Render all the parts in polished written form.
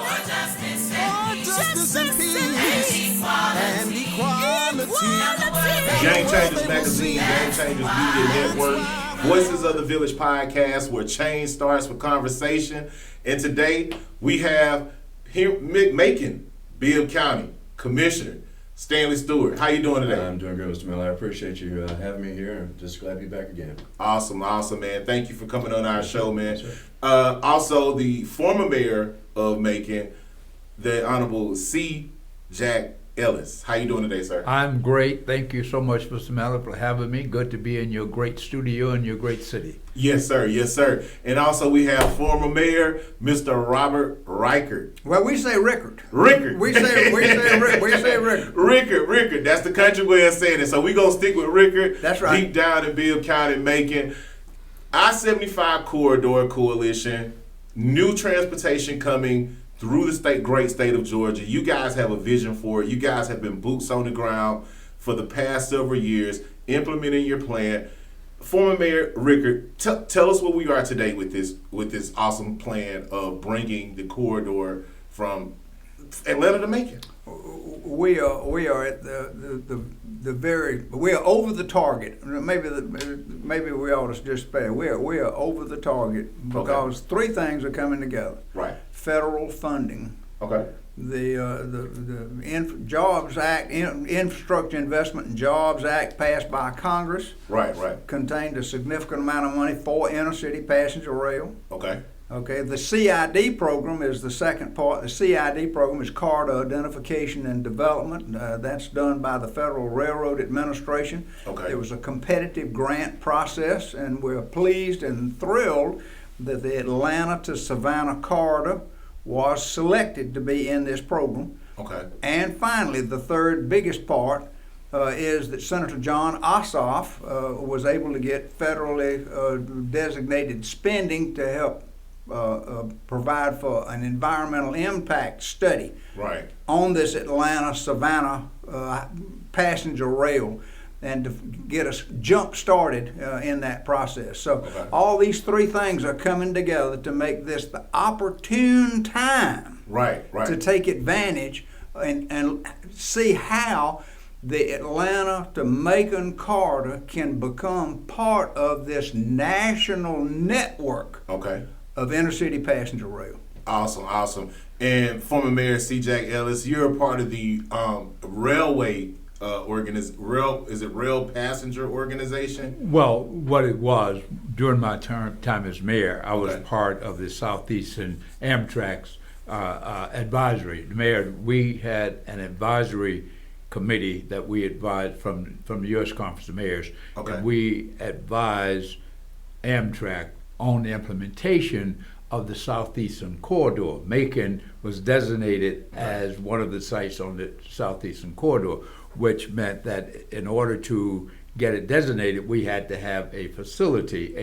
justice and peace, and equality. Game Changers Magazine, Game Changers Media Network, Voices of the Village podcast, where change starts with conversation. And today we have here Macon, Bibb County Commissioner Stanley Stewart. How you doing today? I'm doing good, Mr. Miller. I appreciate you having me here. I'm just glad to be back again. Awesome, man. Thank you for coming on our show, man. Also, the former mayor of Macon, the Honorable C. Jack Ellis. How you doing today, sir? I'm great. Thank you so much, Mr. Miller, for having me. Good to be in your great studio in your great city. Yes, sir. Yes, sir. And also we have former mayor, Mr. Robert Reichert. Well, we say Reichert. Rickard. We say Reichert. Rickard. That's the country way of saying it. So we're going to stick with Rickard. That's right. Deep down in Bibb County, Macon. I-75 Corridor Coalition, new transportation coming through the great state of Georgia. You guys have a vision for it. You guys have been boots on the ground for the past several years, implementing your plan. Former Mayor Reichert, tell us where we are today with this awesome plan of bringing the corridor from Atlanta to Macon. We are at we are over the target. Maybe we ought to just say we are over the target because three things are coming together. Right. Federal funding. Okay. The Jobs Act, Infrastructure Investment and Jobs Act passed by Congress. Right. Contained a significant amount of money for inner city passenger rail. Okay. The CID program is the second part. The CID program is Corridor Identification and Development. That's done by the Federal Railroad Administration. Okay. It was a competitive grant process, and we're pleased and thrilled that the Atlanta to Savannah corridor was selected to be in this program. Okay. And finally, the third biggest part is that Senator John Ossoff was able to get federally designated spending to help provide for an environmental impact study on this Atlanta-Savannah passenger rail, and to get us jump started in that process. So all these three things are coming together to make this the opportune time to take advantage and see how the Atlanta to Macon corridor can become part of this national network of inner city passenger rail. Awesome. And former Mayor C. Jack Ellis, you're a part of the railway rail passenger organization? Well, what it was, during my time as mayor, I was part of the Southeastern Amtrak's advisory. The mayor, we had an advisory committee that we advised from the U.S. Conference of Mayors. And we advised Amtrak on the implementation of the Southeastern Corridor. Macon was designated as one of the sites on the Southeastern Corridor, which meant that in order to get it designated, we had to have a facility,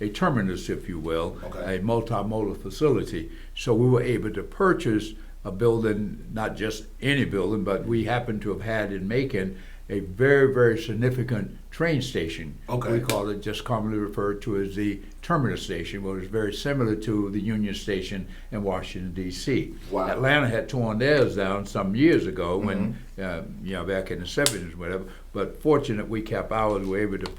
a terminus, if you will, a multimodal facility. So we were able to purchase a building, not just any building, but we happened to have had in Macon a very, very significant train station. We call it, just commonly referred to as the terminus station, which is very similar to the Union Station in Washington, D.C. Atlanta had torn theirs down some years ago when, back in the 70s or whatever, but fortunate we kept ours. We were able to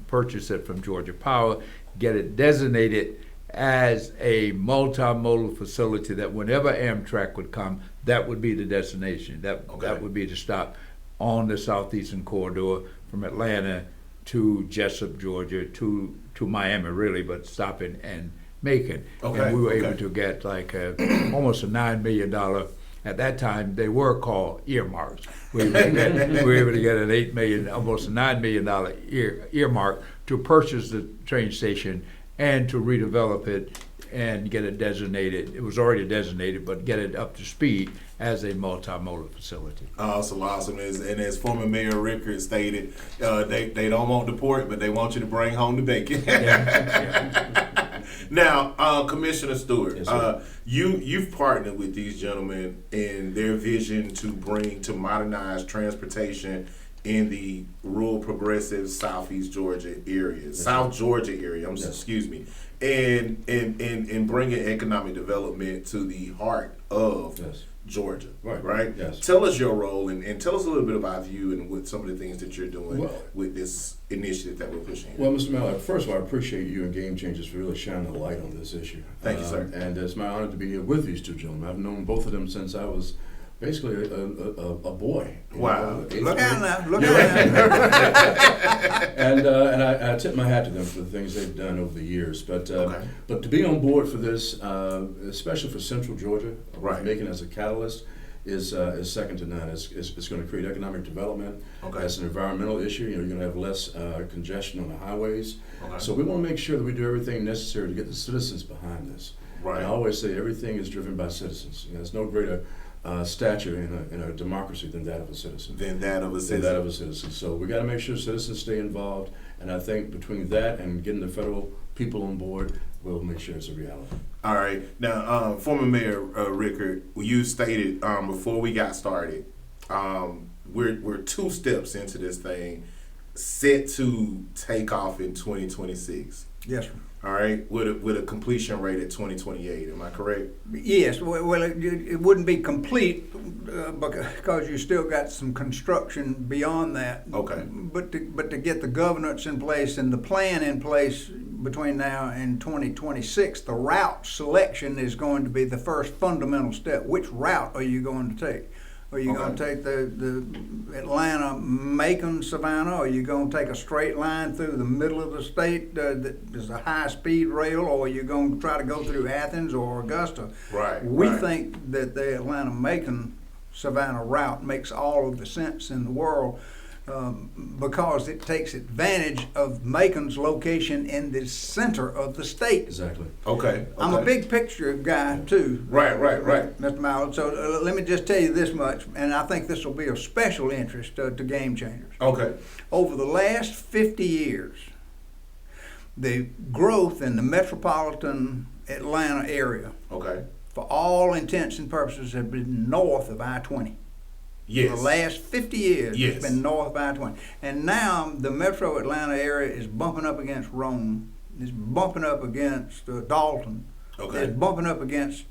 purchase it from Georgia Power, get it designated as a multimodal facility that whenever Amtrak would come, that would be the destination. That would be the stop on the Southeastern Corridor from Atlanta to Jessup, Georgia, to Miami, really, but stopping in Macon. And we were able to get like almost a $9 million. At that time, they were called earmarks. We were able to get an $8 million, almost a $9 million earmark to purchase the train station and to redevelop it and get it designated. It was already designated, but get it up to speed as a multimodal facility. Awesome. And as former Mayor Reichert stated, they don't want the pork, but they want you to bring home the bacon. Now, Commissioner Stewart, yes, you've partnered with these gentlemen in their vision to modernize transportation in the rural progressive Southeast Georgia area, South Georgia area, excuse me. and bringing economic development to the heart of Yes. Georgia, Right. right? Yes. Tell us your role and tell us a little bit about you and what some of the things that you're doing Well- with this initiative that we're pushing. Well, Mr. Mallard, first of all, I appreciate you and Game Changers for really shining a light on this issue. Thank you, sir. And it's my honor to be here with these two gentlemen. I've known both of them since I was basically a boy. you Wow. know, eighth Look grade. out now, look out now. And I tip my hat to them for the things they've done over the years. But Okay. but to be on board for this, especially for Central Georgia, Right. Macon as a catalyst, is second to none. It's going to create economic development. Okay. It's an environmental issue. You know, you're going to have less congestion on the highways. Okay. So we want to make sure that we do everything necessary to get the citizens behind this. Right. And I always say everything is driven by citizens. You know, there's no greater stature in a democracy than that of a citizen. Than that of a Than citizen. that of a citizen. So we got to make sure citizens stay involved. And I think between that and getting the federal people on board, we'll make sure it's a reality. All right. Now, former Mayor Reichert, you stated before we got started, we're 2 steps into this thing, set to take off in 2026. Yes, sir. All right, with a completion rate at 2028. Am I correct? Yes, well, it wouldn't be complete because you still got some construction beyond that. Okay. But to get the governance in place and the plan in place between now and 2026, the route selection is going to be the first fundamental step. Which route are you going to take? Are you going to take the Atlanta, Macon, Savannah? Or are you going to take a straight line through the middle of the state that is a high-speed rail? Or are you going to try to go through Athens or Augusta? Right. We right. think that the Atlanta, Macon, Savannah route makes all of the sense in the world because it takes advantage of Macon's location in the center of the state. Exactly. Okay. I'm a big picture guy too. Right. Mr. Mallard. So let me just tell you this much, and I think this will be of special interest to Game Changers. Okay. Over the last 50 years, the growth in the metropolitan Atlanta area, Okay. for all intents and purposes, has been north of I-20. Yes. For the last 50 years, Yes. it's been north of I-20. And now the metro Atlanta area is bumping up against Rome. It's bumping up against Dalton. Okay. It's bumping up against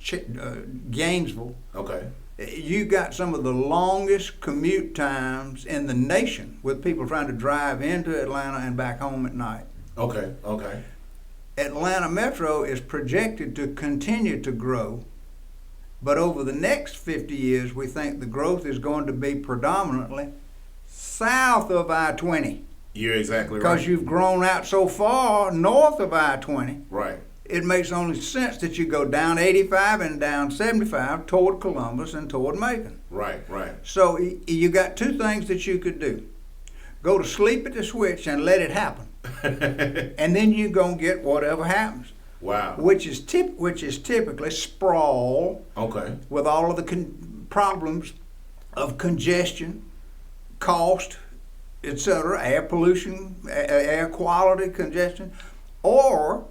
Gainesville. Okay. You got some of the longest commute times in the nation with people trying to drive into Atlanta and back home at night. Okay. Okay. Atlanta Metro is projected to continue to grow, but over the next 50 years, we think the growth is going to be predominantly south of I-20. You're exactly right. Because you've grown out so far north of I-20, Right. it makes only sense that you go down 85 and down 75 toward Columbus and toward Macon. Right. So you got 2 things that you could do. Go to sleep at the switch and let it happen. And then you're going to get whatever happens. Wow. Which is typically sprawl Okay. with all of the problems of congestion, cost, etc., air pollution, air quality congestion, or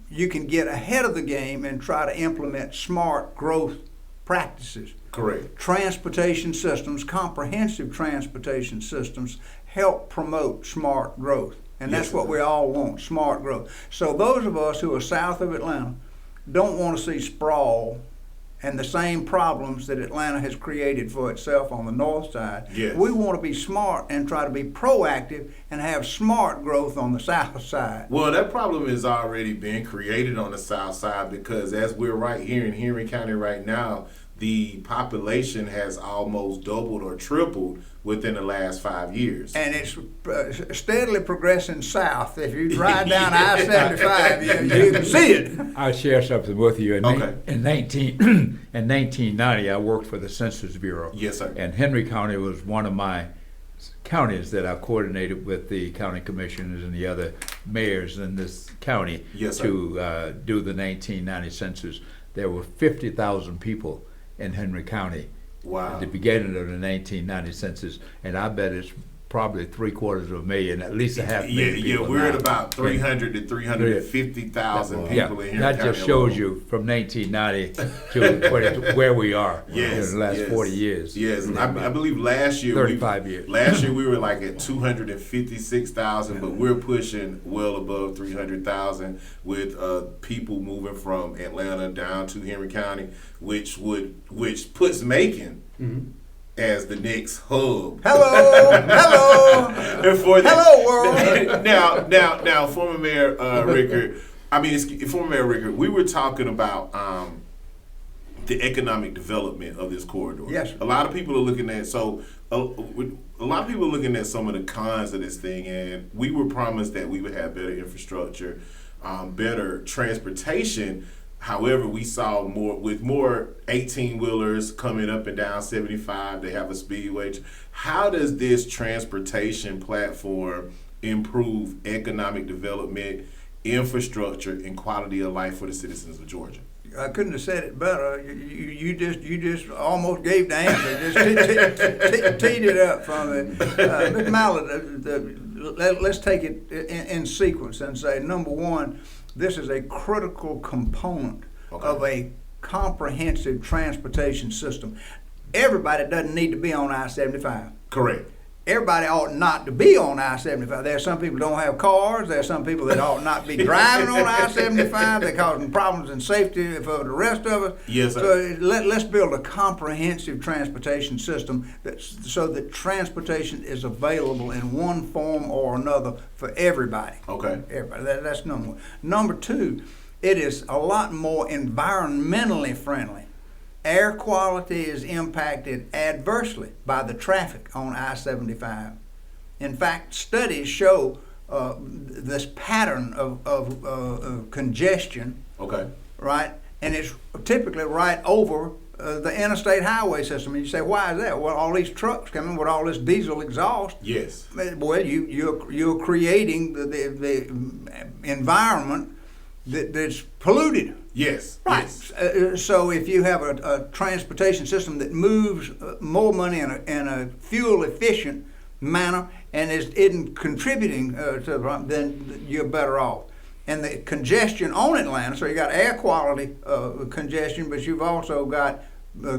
you can get ahead of the game and try to implement smart growth practices. Correct. Transportation systems, comprehensive transportation systems, help promote smart growth. And that's Yes, what we all want, smart growth. So those of us who are south of Atlanta don't want to see sprawl and the same problems that Atlanta has created for itself on the north side. Yes. We want to be smart and try to be proactive and have smart growth on the south side. Well, that problem is already being created on the south side because as we're right here in Henry County right now, the population has almost doubled or tripled within the last 5 years. And it's steadily progressing south. If you drive down I-75, you can see it. I'll share something with you. Okay. In 1990, I worked for the Census Bureau. Yes, sir. And Henry County was one of my counties that I coordinated with the county commissioners and the other mayors in this county Yes, sir. to do the 1990 census. There were 50,000 people in Henry County Wow. at the beginning of the 1990 census, and I bet it's probably $750,000, at least a half million Yeah, people. we're now. at about 300 to 350,000 people Yeah, in here. that just shows you from 1990 to where we are Yes, in the last yes, 40 years. Yes, I believe last year 35 years. Last year we were like at 256,000, but we're pushing well above 300,000 with people moving from Atlanta down to Henry County, which puts Macon as the next hub. Hello, hello world. Now, former Mayor Reichert. Former Mayor Reichert. We were talking about the economic development of this corridor. Yes. A lot of people are looking at a lot of people are looking at some of the cons of this thing, and we were promised that we would have better infrastructure, better transportation. However, we saw more 18-wheelers coming up and down 75. They have a speedway. How does this transportation platform improve economic development, infrastructure, and quality of life for the citizens of Georgia? I couldn't have said it better. You just almost gave the answer. Just teed it up from it. Mr. Mallett, let's take it in sequence and say, number one, this is a critical component of a comprehensive transportation system. Everybody doesn't need to be on I-75. Correct. Everybody ought not to be on I-75. There are some people who don't have cars. There are some people that ought not be driving on I-75. They're causing problems and safety for the rest of us. Yes, sir. So let's build a comprehensive transportation system so that transportation is available in one form or another for everybody. Okay. Everybody. That's number one. Number two, it is a lot more environmentally friendly. Air quality is impacted adversely by the traffic on I-75. In fact, studies show this pattern of congestion, Okay. right? And it's typically right over the interstate highway system. And you say, why is that? Well, all these trucks coming with all this diesel exhaust. Yes. Well, you're creating the environment that's polluted. Yes. Right. Yes. So if you have a transportation system that moves more money in a fuel efficient manner and isn't contributing to the problem, then you're better off. And the congestion on Atlanta, so you got air quality congestion, but you've also got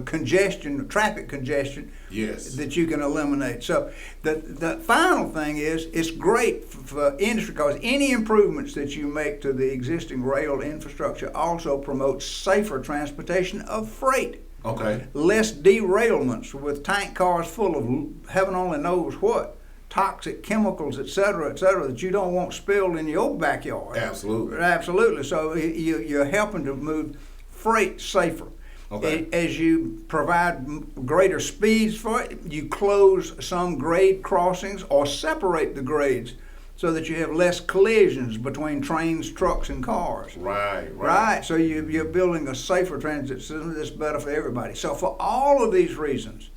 congestion, traffic congestion, Yes. that you can eliminate. So the final thing is, it's great for industry because any improvements that you make to the existing rail infrastructure also promotes safer transportation of freight. Okay. Less derailments with tank cars full of heaven only knows what, toxic chemicals, et cetera, that you don't want spilled in your backyard. Absolutely. Absolutely. So you're helping to move freight safer. Okay. As you provide greater speeds for it, you close some grade crossings or separate the grades so that you have less collisions between trains, trucks, and cars. Right. So you're building a safer transit system that's better for everybody. So for all of these reasons,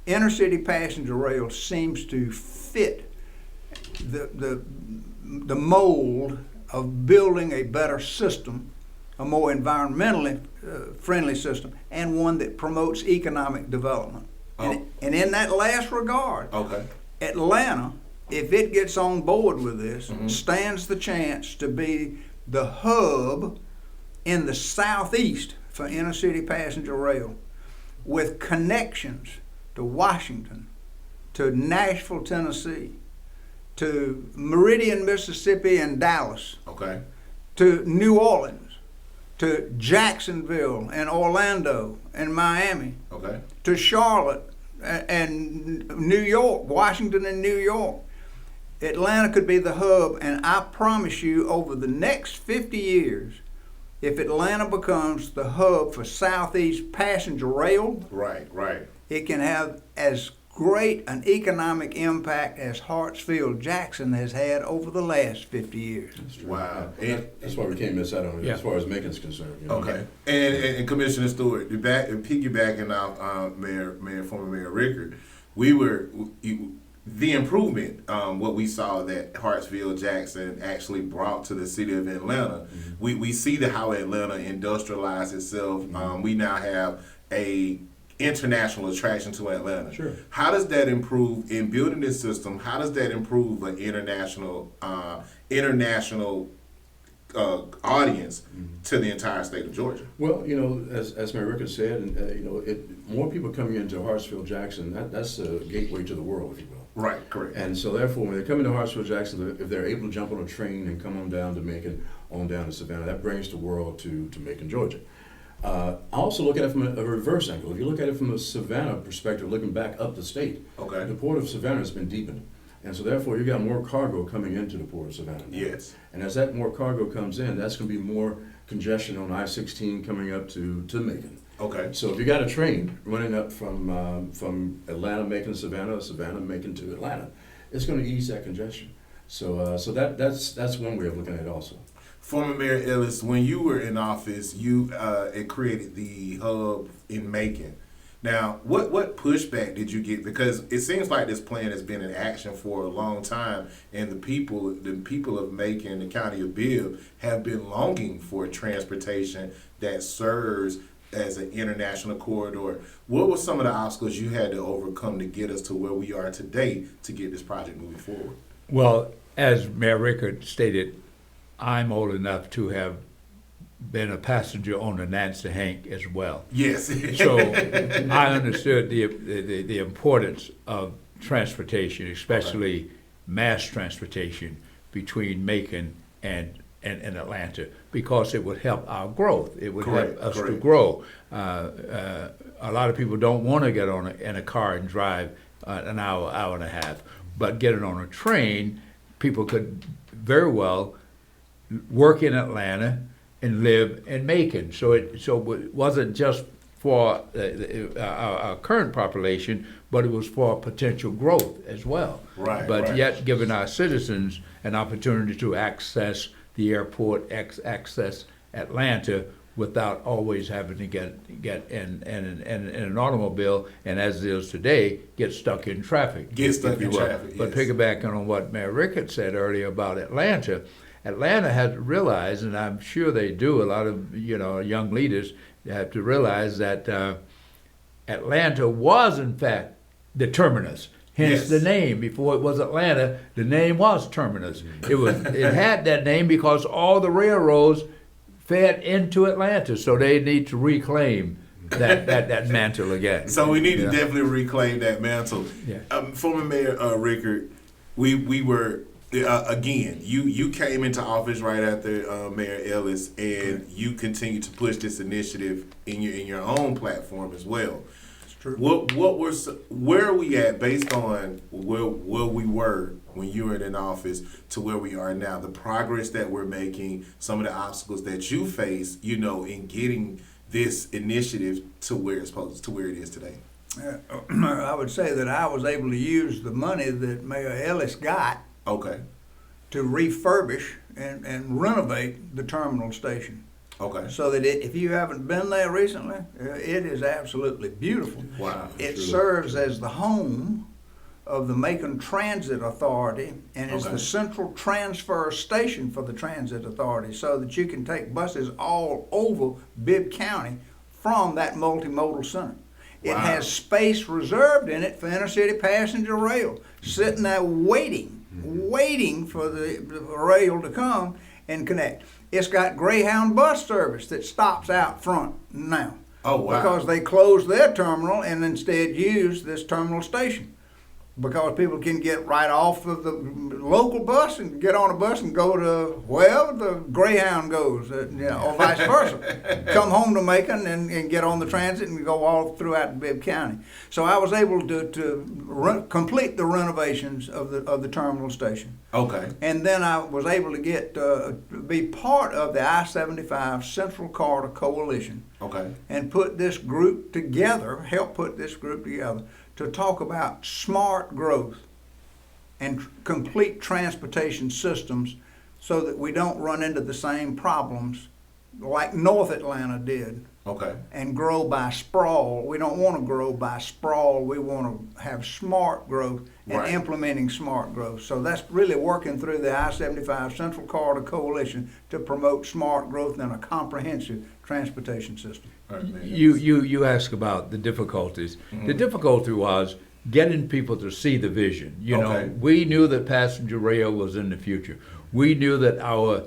intercity passenger rail seems to fit the mold of building a better system, a more environmentally friendly system, and one that promotes economic development. And in that last regard, Okay. Atlanta, if it gets on board with this, stands the chance to be the hub in the southeast for intercity passenger rail, with connections to Washington, to Nashville, Tennessee, to Meridian, Mississippi, and Dallas, Okay. to New Orleans, to Jacksonville and Orlando and Miami, Okay. to Charlotte and New York, Washington and New York. Atlanta could be the hub, and I promise you, over the next 50 years, if Atlanta becomes the hub for Southeast passenger rail, Right. it can have as great an economic impact as Hartsfield Jackson has had over the last 50 years. Wow. That's why we can't miss out on it as far as Macon's concerned. You know? Okay. And Commissioner Stewart, piggybacking off former Mayor Reichert, the improvement, what we saw that Hartsfield Jackson actually brought to the city of Atlanta. We see how Atlanta industrialized itself. We now have a international attraction to Atlanta. Sure. How does that improve in building this system? How does that improve an international audience to the entire state of Georgia? Well, as Mayor Reichert said, and more people coming into Hartsfield-Jackson, that's a gateway to the world, if you will. Right, correct. And so therefore, when they come into Hartsfield-Jackson, if they're able to jump on a train and come on down to Macon, on down to Savannah, that brings the world to Macon, Georgia. I also look at it from a reverse angle. If you look at it from a Savannah perspective, looking back up the state, Okay. the port of Savannah has been deepened. And so therefore, you got more cargo coming into the port of Savannah now. Yes. And as that more cargo comes in, that's going to be more congestion on I-16 coming up to Macon. Okay. So if you got a train running up from Atlanta, Macon, Savannah, Macon to Atlanta, it's going to ease that congestion. So that's one way of looking at it also. Former Mayor Ellis, when you were in office, you it created the hub in Macon. Now, what pushback did you get? Because it seems like this plan has been in action for a long time, and the people of Macon, the county of Bibb, have been longing for transportation that serves as an international corridor. What were some of the obstacles you had to overcome to get us to where we are today to get this project moving forward? Well, as Mayor Reichert stated, I'm old enough to have been a passenger on the Nancy Hank as well. Yes. So I understood the importance of transportation, especially mass transportation between Macon and Atlanta, because it would help our growth. It would help us to grow. A lot of people don't want to get in a car and drive an hour and a half, but getting on a train, people could very well work in Atlanta and live in Macon. So it wasn't just for our current population, but it was for potential growth as well. Right. But right. yet giving our citizens an opportunity to access the airport, access Atlanta without always having to get in an automobile, and as it is today, get stuck in traffic. Get stuck in traffic, But yes. piggybacking on what Mayor Reichert said earlier about Atlanta has to realize, and I'm sure they do, a lot of young leaders have to realize that Atlanta was in fact the terminus. Hence Yes. the name. Before it was Atlanta, the name was Terminus. It had that name because all the railroads fed into Atlanta, so they need to reclaim that mantle again. So we need to definitely reclaim that mantle. Yeah. Former Mayor Reichert, we were again. You came into office right after Mayor Ellis, and you continue to push this initiative in your own platform as well. True. Where are we at based on where we were when you were in office to where we are now? The progress that we're making, some of the obstacles that you face, in getting this initiative to where it is today. I would say that I was able to use the money that Mayor Ellis got Okay. to refurbish and renovate the terminal station. Okay. So that if you haven't been there recently, it is absolutely beautiful. Wow. It serves as the home of the Macon Transit Authority, and it's Okay. the central transfer station for the Transit Authority, so that you can take buses all over Bibb County from that multimodal center. It Wow. has space reserved in it for intercity passenger rail, sitting there waiting for the rail to come and connect. It's got Greyhound bus service that stops out front now. Oh, wow. Because they closed their terminal and instead use this terminal station. Because people can get right off of the local bus and get on a bus and go to wherever the Greyhound goes, or vice versa. Come home to Macon and get on the transit and go all throughout Bibb County. So I was able to complete the renovations of the terminal station. Okay. And then I was able to be part of the I-75 Central Corridor Coalition Okay. and help put this group together to talk about smart growth and complete transportation systems so that we don't run into the same problems like North Atlanta did Okay. and grow by sprawl. We don't want to grow by sprawl. We want to have smart growth and Right. implementing smart growth. So that's really working through the I-75 Central Corridor Coalition to promote smart growth and a comprehensive transportation system. All right, man. You ask about the difficulties. The difficulty was getting people to see the vision. You know, Okay. we knew that passenger rail was in the future. We knew that our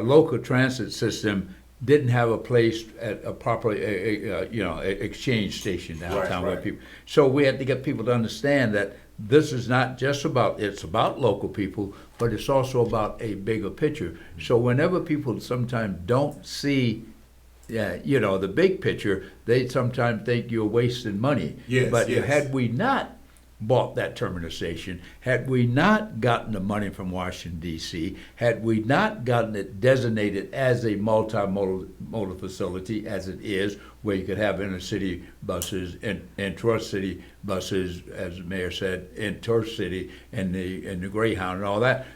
local transit system didn't have a place at a proper exchange station downtown where right. people. So we had to get people to understand that this is not just it's about local people, but it's also about a bigger picture. So whenever people sometimes don't see the big picture, they sometimes think you're wasting money. Yes, But yes. had we not bought that terminal station, had we not gotten the money from Washington, D.C., had we not gotten it designated as a multimodal facility, as it is, where you could have inner-city buses and intra-city buses, as the mayor said, inter-city, and the Greyhound and all that,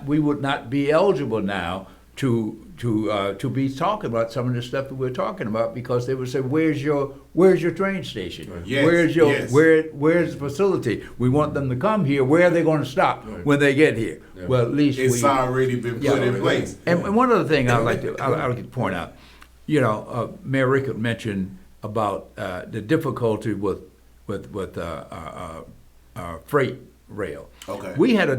we would not be eligible now to be talking about some of the stuff that we're talking about, because they would say, "Where's your train station? Yes, Where's yes. where's the facility? We want them to come here. Where are they going to stop when they get here?" Yeah. Well, at least It's already been put in place. And one other thing I'd like to point out, Mayor Reichert mentioned about the difficulty with freight rail. Okay. We had a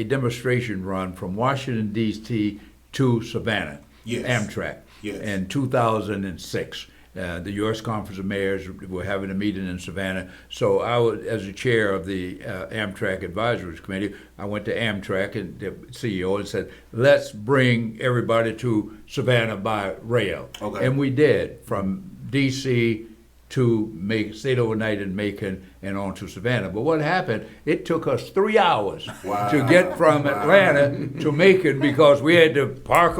demonstration run from Washington, D.C. to Savannah, Yes. Amtrak, Yes. in 2006. The U.S. Conference of Mayors were having a meeting in Savannah. So I was, as the chair of the Amtrak Advisory Committee, I went to Amtrak and the CEO and said, "Let's bring everybody to Savannah by rail." Okay. And we did, from D.C. to stayed overnight in Macon and on to Savannah. But what happened, it took us 3 hours Wow. to get from Atlanta to Macon, because we had to park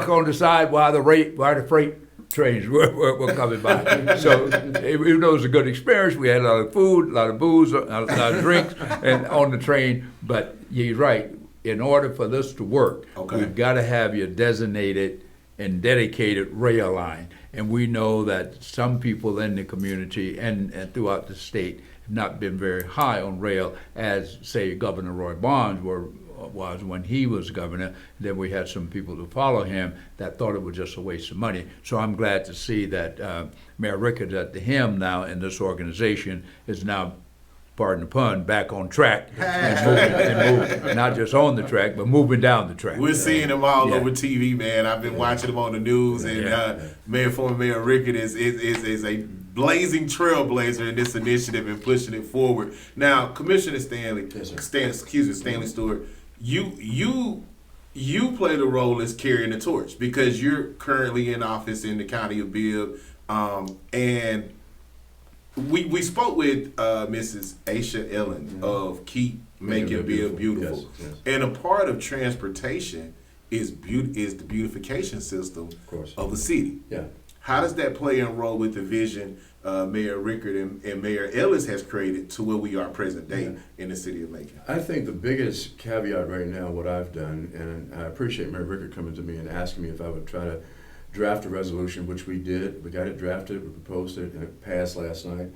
on the side while the freight trains were coming by. So even though it was a good experience, we had a lot of food, a lot of booze, a lot of drinks and on the train. But you're right, in order for this to work, Okay. we've got to have your designated and dedicated rail line. And we know that some people in the community and throughout the state have not been very high on rail, as, say, Governor Roy Barnes was when he was governor. Then we had some people to follow him that thought it was just a waste of money. So I'm glad to see that Mayor Reichert at the helm now in this organization is now, pardon the pun, back on track and moving, not just on the track, but moving down the track. We're seeing him all Yeah. over TV, man. I've been watching him on the news, and former Mayor Reichert is a blazing trailblazer in this initiative and pushing it forward. Now, Commissioner Stanley, Yes, sir. Stanley Stewart, you play the role as carrying the torch, because you're currently in office in the county of Bibb, and we spoke with Mrs. Aisha Ellen of Keep Making Bibb Beautiful. Yes. And a part of transportation is the beautification system course. of the city. Yeah. How does that play and role with the vision Mayor Reichert and Mayor Ellis has created to where we are present day in the city of Macon? I think the biggest caveat right now, what I've done, and I appreciate Mayor Reichert coming to me and asking me if I would try to draft a resolution, which we did. We got it drafted, we proposed it, and it passed last night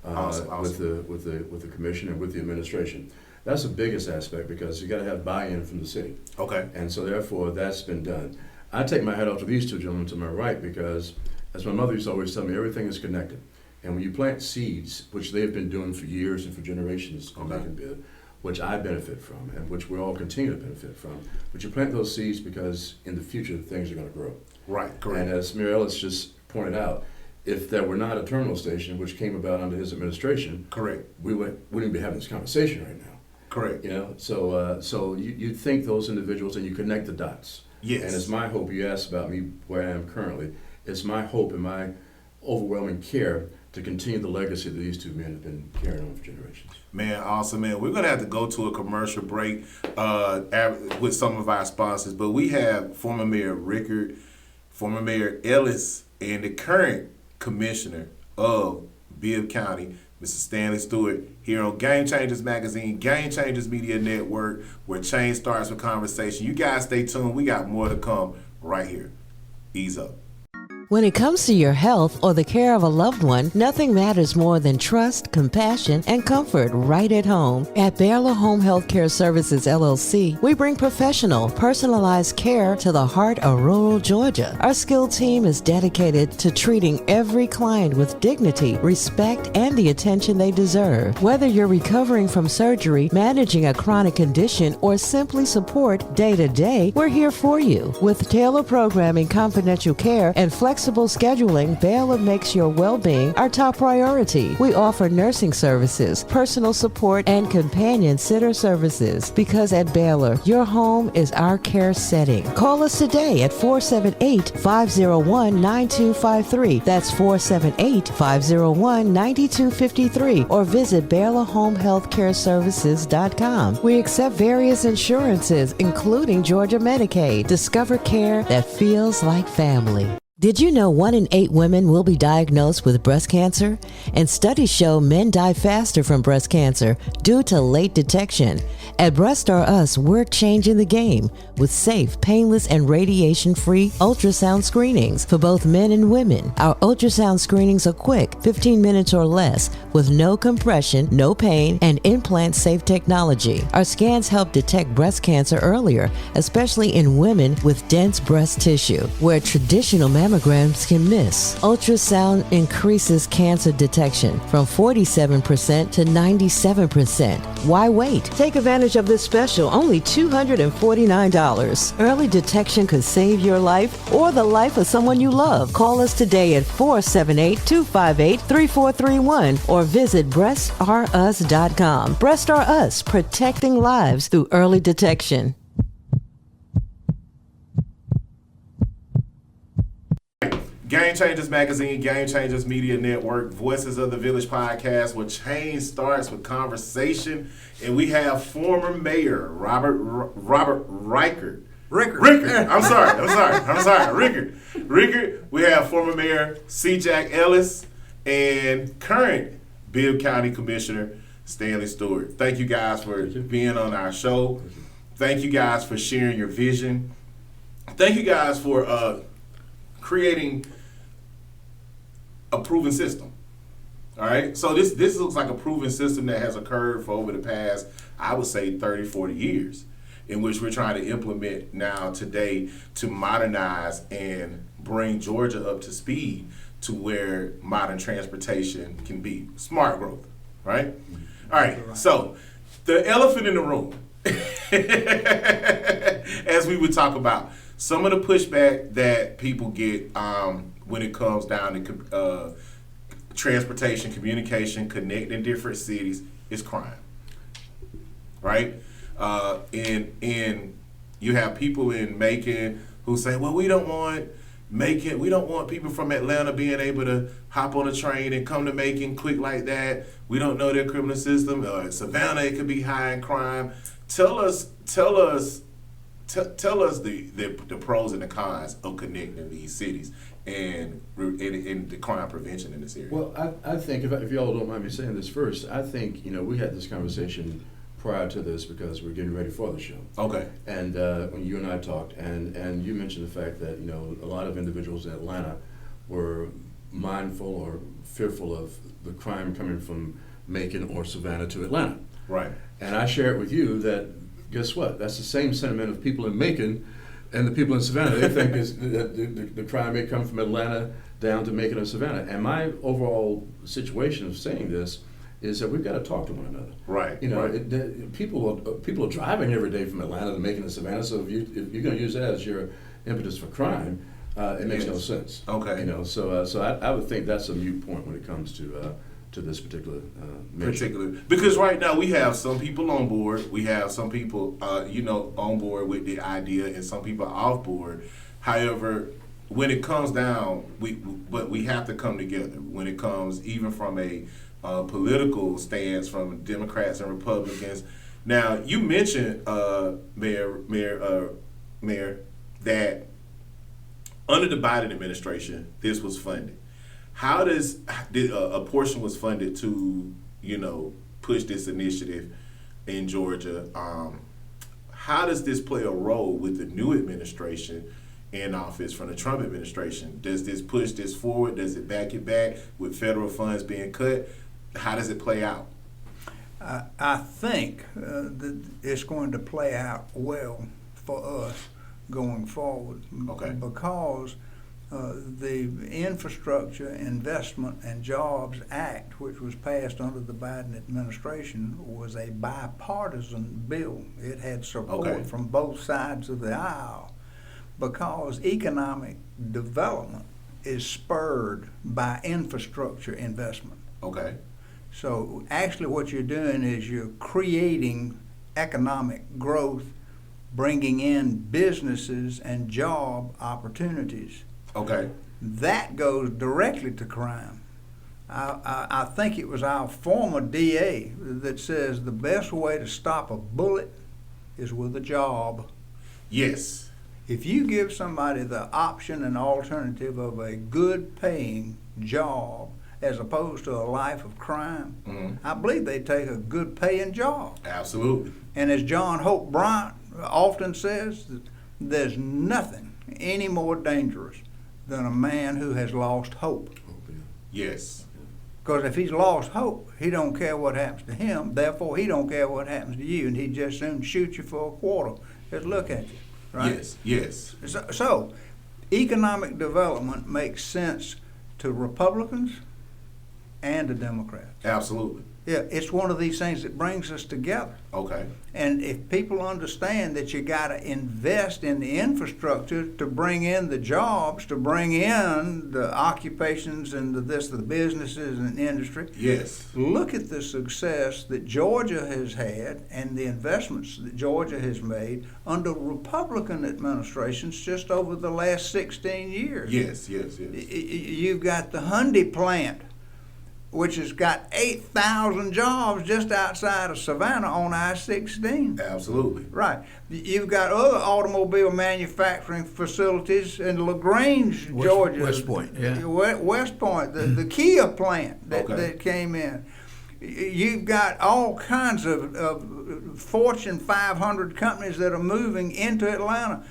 Awesome. with the commission and with the administration. That's the biggest aspect, because you got to have buy-in from the city, Okay. and so therefore that's been done. I take my hat off to these two gentlemen to my right, because as my mother used to always tell me, everything is connected. And when you plant seeds, which they've been doing for years and for generations on Macon Bibb, which I benefit from and which we all continue to benefit from, but you plant those seeds because in the future things are going to grow. Right, correct. And as Mayor Ellis just pointed out, if there were not a terminal station, which came about under his administration, Correct. we wouldn't be having this conversation right now. Correct. You know, so you think those individuals and you connect the dots. Yes. And it's my hope, you asked about me where I am currently, it's my hope and my overwhelming care to continue the legacy that these two men have been carrying on for generations. Man, awesome, man. We're going to have to go to a commercial break with some of our sponsors, but we have former Mayor Reichert, former Mayor Ellis, and the current commissioner of Bibb County, Mr. Stanley Stewart, here on Game Changers Magazine, Game Changers Media Network, where change starts with conversation. You guys stay tuned. We got more to come right here. Ease up. When it comes to your health or the care of a loved one, nothing matters more than trust, compassion, and comfort right at home. At Baylor Home Healthcare Services, LLC, we bring professional, personalized care to the heart of rural Georgia. Our skilled team is dedicated to treating every client with dignity, respect, and the attention they deserve. Whether you're recovering from surgery, managing a chronic condition, or simply support day to day, we're here for you. With tailored programming, confidential care, and flexible scheduling, Baylor makes your well-being our top priority. We offer nursing services, personal support, and companion sitter services because at Baylor, your home is our care setting. Call us today at 478-501-9253. That's 478-501-9253 or visit BaylorHomeHealthCareServices.com. We accept various insurances, including Georgia Medicaid. Discover care that feels like family. Did you know 1 in 8 women will be diagnosed with breast cancer? And studies show men die faster from breast cancer due to late detection. At Breast Are Us, we're changing the game with safe, painless, and radiation-free ultrasound screenings for both men and women. Our ultrasound screenings are quick, 15 minutes or less, with no compression, no pain, and implant-safe technology. Our scans help detect breast cancer earlier, especially in women with dense breast tissue, where traditional mammograms can miss. Ultrasound increases cancer detection from 47% to 97%. Why wait? Take advantage of this special, only $249. Early detection could save your life or the life of someone you love. Call us today at 478-258-3431 or visit breastarus.com. Breast Are Us, protecting lives through early detection. Game Changers Magazine, Game Changers Media Network, Voices of the Village podcast, where change starts with conversation. And we have former Mayor Robert Reichert. Reichert. I'm sorry. Reichert. We have former Mayor C. Jack Ellis and current Bibb County Commissioner Stanley Stewart. Thank you guys for being on our show. Thank you guys for sharing your vision. Thank you guys for creating a proven system. All right, so this looks like a proven system that has occurred for over the past, I would say, 30, 40 years, in which we're trying to implement now today to modernize and bring Georgia up to speed to where modern transportation can be. Smart growth, right? All right, so the elephant in the room, as we would talk about, some of the pushback that people get when it comes down to transportation, communication, connecting different cities is crime, right? And you have people in Macon who say, well, we don't want people from Atlanta being able to hop on a train and come to Macon quick like that. We don't know their criminal system. Savannah, it could be high in crime. Tell us the pros and the cons of connecting these cities and the crime prevention in this area. Well, I think, if y'all don't mind me saying this first, I think, we had this conversation prior to this because we're getting ready for the show. Okay. And when you and I talked, and you mentioned the fact that, a lot of individuals in Atlanta were mindful or fearful of the crime coming from Macon or Savannah to Atlanta. Right. And I shared with you that, guess what? That's the same sentiment of people in Macon and the people in Savannah. They think the crime may come from Atlanta down to Macon or Savannah. And my overall situation of saying this is that we've got to talk to one another. Right. People are driving every day from Atlanta to Macon and Savannah. So if you're going to use that as your impetus for crime, it makes no sense. Okay. So I would think that's a moot point when it comes to this particular because right now we have some people on board, we have some people on board with the idea, and some people off board. However, when it comes down, we have to come together. When it comes even from a political stance from Democrats and Republicans. Now you mentioned Mayor that under the Biden administration this was funded. How did a portion was funded to, push this initiative in Georgia? How does this play a role with the new administration in office from the Trump administration? Does this push this forward? Does it back it back with federal funds being cut? How does it play out? I think that it's going to play out well for us going forward. Okay. Because the Infrastructure Investment and Jobs Act, which was passed under the Biden administration, was a bipartisan bill. It had support from both sides of the aisle, because economic development is spurred by infrastructure investment. Okay. So actually what you're doing is you're creating economic growth, bringing in businesses and job opportunities. Okay. That goes directly to crime. I think it was our former DA that says the best way to stop a bullet is with a job. Yes. If you give somebody the option and alternative of a good paying job as opposed to a life of crime, I believe they take a good paying job. Absolutely. And as John Hope Bryant often says, there's nothing any more dangerous than a man who has lost hope. Yes. Because if he's lost hope, he don't care what happens to him, therefore he don't care what happens to you, and he'd just soon shoot you for a quarter. Just look at you, right? Yes, yes. So economic development makes sense to Republicans and to Democrats. Absolutely. Yeah, it's one of these things that brings us together. Okay. And if people understand that you got to invest in the infrastructure to bring in the jobs, to bring in the occupations and the businesses and industry. Yes. Look at the success that Georgia has had and the investments that Georgia has made under Republican administrations just over the last 16 years. Yes, yes, yes. You've got the Hyundai plant, which has got 8,000 jobs just outside of Savannah on I-16. Absolutely. Right. You've got other automobile manufacturing facilities in LaGrange, Georgia. West Point, yeah. West Point, the Kia plant that came in. You've got all kinds of Fortune 500 companies that are moving into Atlanta.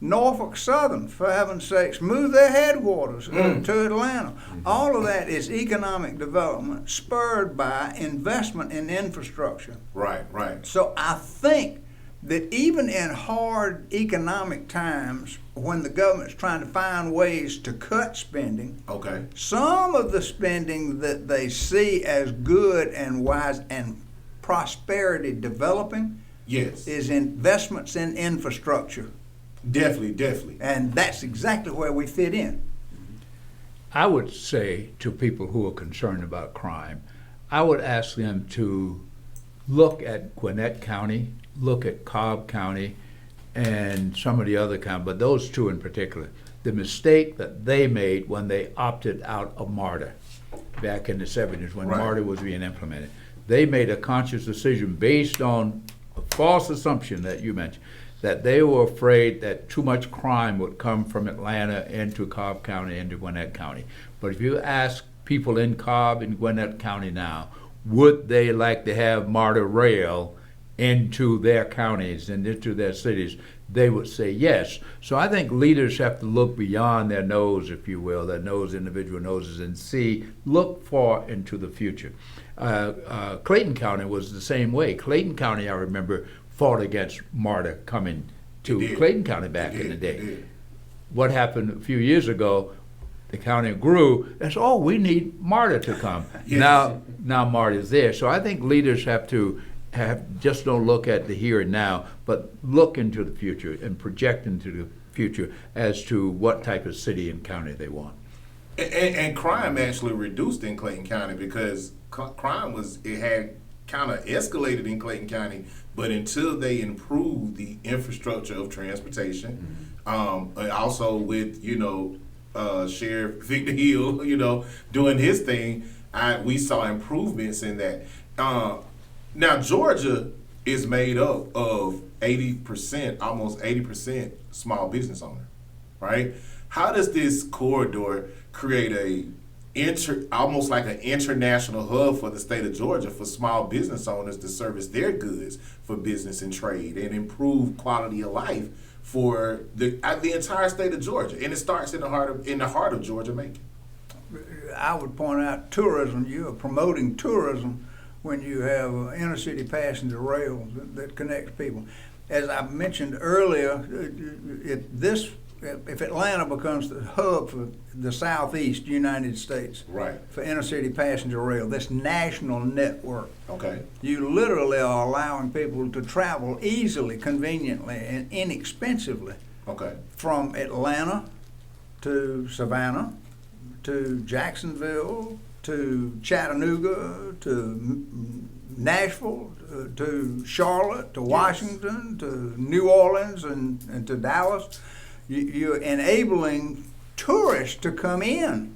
Norfolk Southern, for heaven's sakes, moved their headquarters to Atlanta. All of that is economic development spurred by investment in infrastructure. Right, right. So I think that even in hard economic times, when the government's trying to find ways to cut spending, some of the spending that they see as good and wise and prosperity developing is investments in infrastructure. Definitely, definitely. And that's exactly where we fit in. I would say to people who are concerned about crime, I would ask them to look at Gwinnett County, look at Cobb County, and some of the other counties, but those two in particular. The mistake that they made when they opted out of MARTA back in the 70s when MARTA was being implemented. They made a conscious decision based on a false assumption that you mentioned, that they were afraid that too much crime would come from Atlanta into Cobb County, into Gwinnett County. But if you ask people in Cobb and Gwinnett County now, would they like to have MARTA rail into their counties and into their cities, they would say yes. So I think leaders have to look beyond their nose, if you will, their nose, individual noses, and look far into the future. Clayton County was the same way. Clayton County, I remember, fought against MARTA coming to Clayton County back in the day. What happened a few years ago, the county grew, and so, we need MARTA to come. Now MARTA is there. So I think leaders have to just don't look at the here and now, but look into the future and project into the future as to what type of city and county they want. And crime actually reduced in Clayton County because crime had kind of escalated in Clayton County, but until they improved the infrastructure of transportation, also with Sheriff Victor Hill, doing his thing, we saw improvements in that. Now Georgia is made up of 80%, almost 80% small business owner, right? How does this corridor create almost like an international hub for the state of Georgia for small business owners to service their goods for business and trade and improve quality of life for the entire state of Georgia, and it starts in the heart of Georgia, Macon. I would point out tourism. You are promoting tourism when you have inner city passenger rail that connects people. As I mentioned earlier, if Atlanta becomes the hub for the Southeast United States, right, for inner city passenger rail, this national network, okay, you literally are allowing people to travel easily, conveniently, and inexpensively, okay, from Atlanta to Savannah, to Jacksonville, to Chattanooga, to Nashville, to Charlotte, to Washington, to New Orleans, and to Dallas. You're enabling tourists to come in.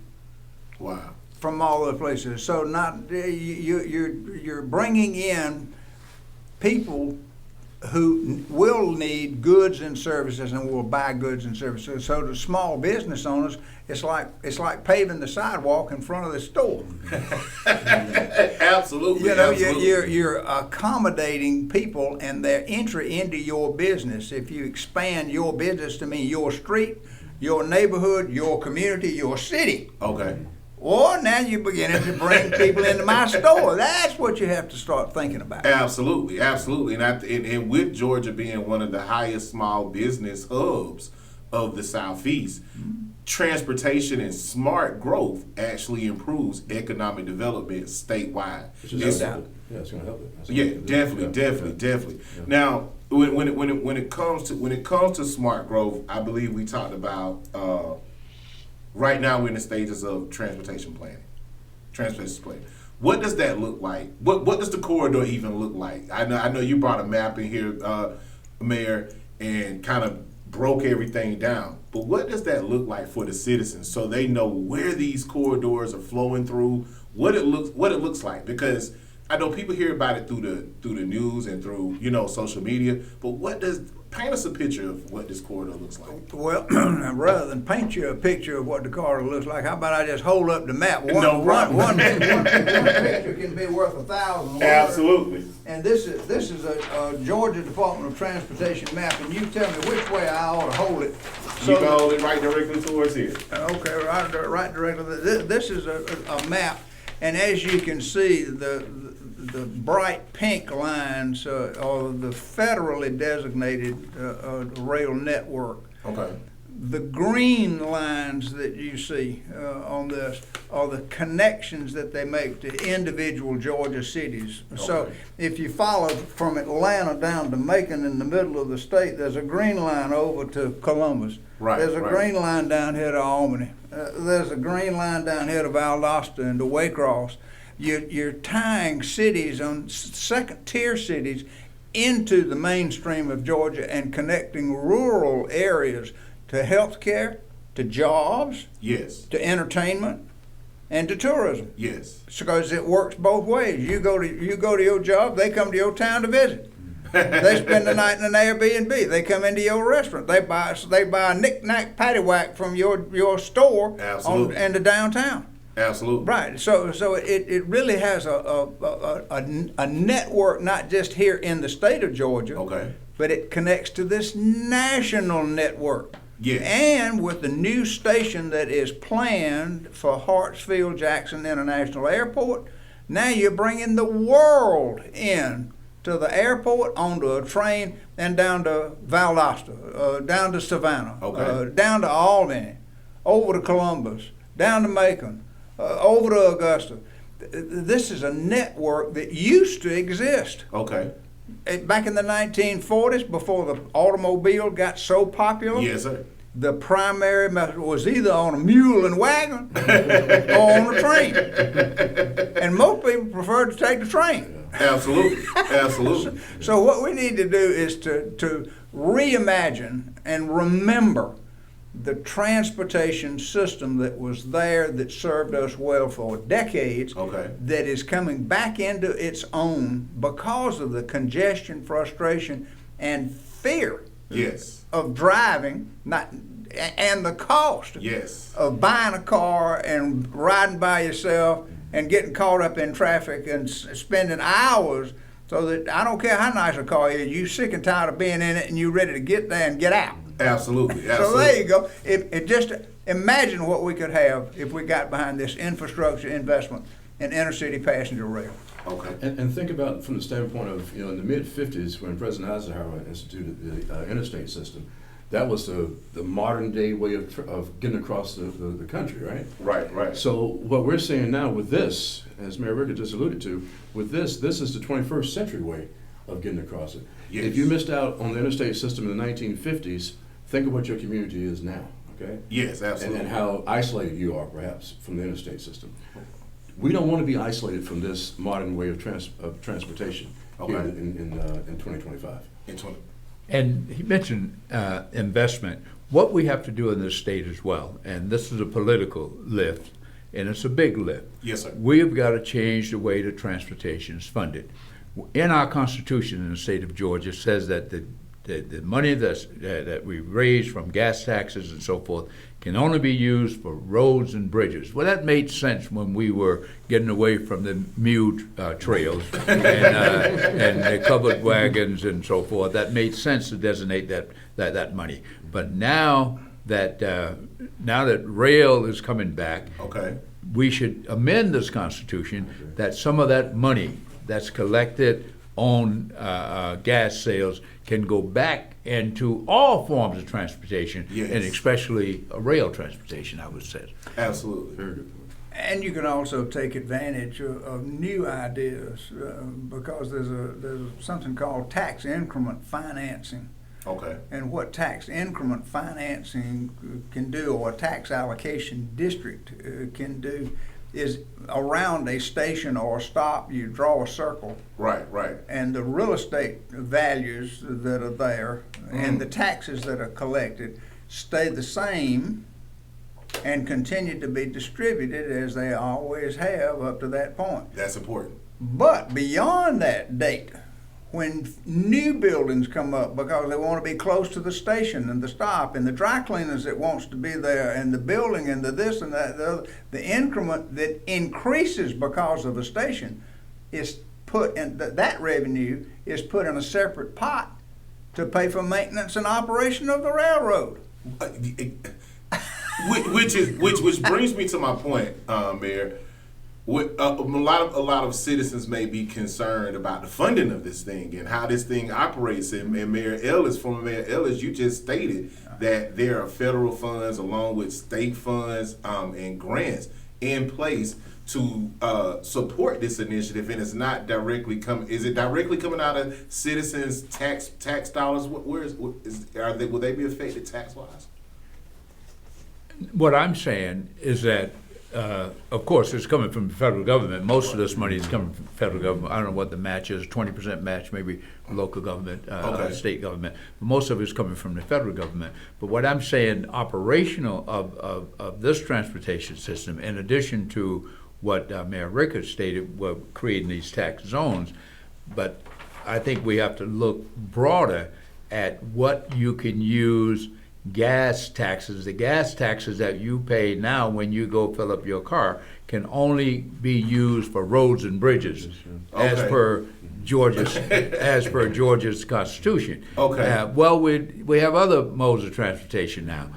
Wow. From all the places. So you're bringing in people who will need goods and services and will buy goods and services. So to small business owners, it's like paving the sidewalk in front of the store. Absolutely. You know, absolutely. you're accommodating people and their entry into your business. If you expand your business to mean your street, your neighborhood, your community, your city. Okay. Or now you're beginning to bring people into my store. That's what you have to start thinking about. Absolutely, absolutely. And with Georgia being one of the highest small business hubs of the Southeast, transportation and smart growth actually improves economic development statewide. It's going to help it. Yeah, definitely. Yeah. Now, when it comes to smart growth, I believe we talked about right now we're in the stages of transportation planning. What does that look like? What does the corridor even look like? I know you brought a map in here, Mayor, and kind of broke everything down. But what does that look like for the citizens so they know where these corridors are flowing through, what it looks like? Because I know people hear about it through the news and through social media, but paint us a picture of what this corridor looks like. Well, rather than paint you a picture of what the corridor looks like, how about I just hold up the map? One picture can be worth 1,000 words. Absolutely. And this is a Georgia Department of Transportation map, and you tell me which way I ought to hold it. You can hold it right directly towards here. Okay, right directly. This is a map, and as you can see, the bright pink lines are the federally designated rail network. Okay. The green lines that you see on this are the connections that they make to individual Georgia cities. Okay. So if you follow from Atlanta down to Macon in the middle of the state, there's a green line over to Columbus. Right. There's a green line down here to Albany. There's a green line down here to Valdosta and to Waycross. You're tying cities on second-tier cities into the mainstream of Georgia and connecting rural areas to healthcare, to jobs, yes, to entertainment, and to tourism. Yes, because it works both ways. You go to your job, they come to your town to visit. They spend the night in an Airbnb. They come into your restaurant. They buy a knick-knack paddywhack from your store into downtown. Absolutely. Right. So it really has a network, not just here in the state of Georgia. Okay. But it connects to this national network. Yeah. And with the new station that is planned for Hartsfield-Jackson International Airport, now you're bringing the world in to the airport, onto a train, and down to Valdosta, down to Savannah, down to Albany, over to Columbus, down to Macon, over to Augusta. This is a network that used to exist. Okay. Back in the 1940s, before the automobile got so popular, yes, sir, the primary method was either on a mule and wagon or on a train. And most people preferred to take the train. Absolutely. So what we need to do is to reimagine and remember the transportation system that was there, that served us well for decades, that is coming back into its own because of the congestion, frustration, and fear of driving, and the cost of buying a car and riding by yourself and getting caught up in traffic and spending hours So that I don't care how nice a car is, you sick and tired of being in it and you ready to get there and get out. Absolutely. So there you go. It just imagine what we could have if we got behind this infrastructure investment in inner city passenger rail. Okay. And think about it from the standpoint of, in the mid-50s when President Eisenhower instituted the interstate system, that was the modern day way of getting across the country, right? Right. So what we're seeing now with this, as Mayor Reichert just alluded to, with this is the 21st century way of getting across it. Yes. If you missed out on the interstate system in the 1950s, think of what your community is now, okay? Yes, absolutely. And how isolated you are, perhaps, from the interstate system. We don't want to be isolated from this modern way of transportation here in 2025. And he mentioned investment. What we have to do in this state as well, and this is a political lift, and it's a big lift. Yes, sir. We've got to change the way that transportation is funded. In our Constitution in the state of Georgia says that the money that we raise from gas taxes and so forth can only be used for roads and bridges. Well, that made sense when we were getting away from the mule trails and the covered wagons and so forth. That made sense to designate that money. But now that rail is coming back, Okay. we should amend this Constitution that some of that money that's collected on gas sales can go back into all forms of transportation, Yes. and especially rail transportation, I would say. Absolutely. Very good. And you can also take advantage of new ideas because there's something called tax increment financing. Okay. And what tax increment financing can do, or a tax allocation district can do, is around a station or a stop, you draw a circle, Right. and the real estate values that are there and the taxes that are collected stay the same and continue to be distributed as they always have up to that point. That's important. But beyond that date, when new buildings come up because they want to be close to the station and the stop and the dry cleaners that wants to be there and the building and the this and that, the increment that increases because of the station is put in, that revenue is put in a separate pot to pay for maintenance and operation of the railroad. Which brings me to my point, Mayor. A lot of citizens may be concerned about the funding of this thing and how this thing operates. And Mayor Ellis, former Mayor Ellis, you just stated that there are federal funds along with state funds and grants in place to support this initiative, and it's not directly coming. Is it directly coming out of citizens' tax dollars? Will they be affected tax wise? What I'm saying is that, of course, it's coming from the federal government. Most of this money is coming from the federal government. I don't know what the match is, 20% match, maybe local government, state government. But most of it is coming from the federal government. But what I'm saying, operational of this transportation system, in addition to what Mayor Reichert stated, we're creating these tax zones, but I think we have to look broader at what you can use gas taxes. The gas taxes that you pay now when you go fill up your car can only be used for roads and bridges, as per Georgia's Constitution. Okay. Well, we have other modes of transportation now.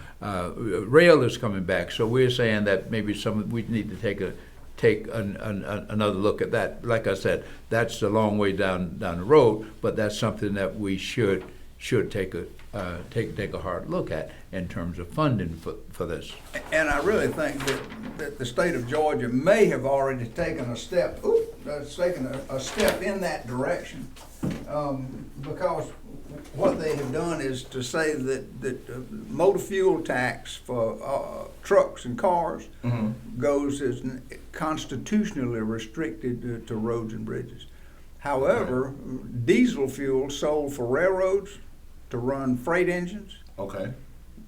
Rail is coming back, so we're saying that maybe we need to take another look at that. Like I said, that's a long way down the road, but that's something that we should take a hard look at in terms of funding for this. And I really think that the state of Georgia may have already taken a step in that direction, because what they have done is to say that motor fuel tax for trucks and cars goes as constitutionally restricted to roads and bridges. However, diesel fuel sold for railroads to run freight engines,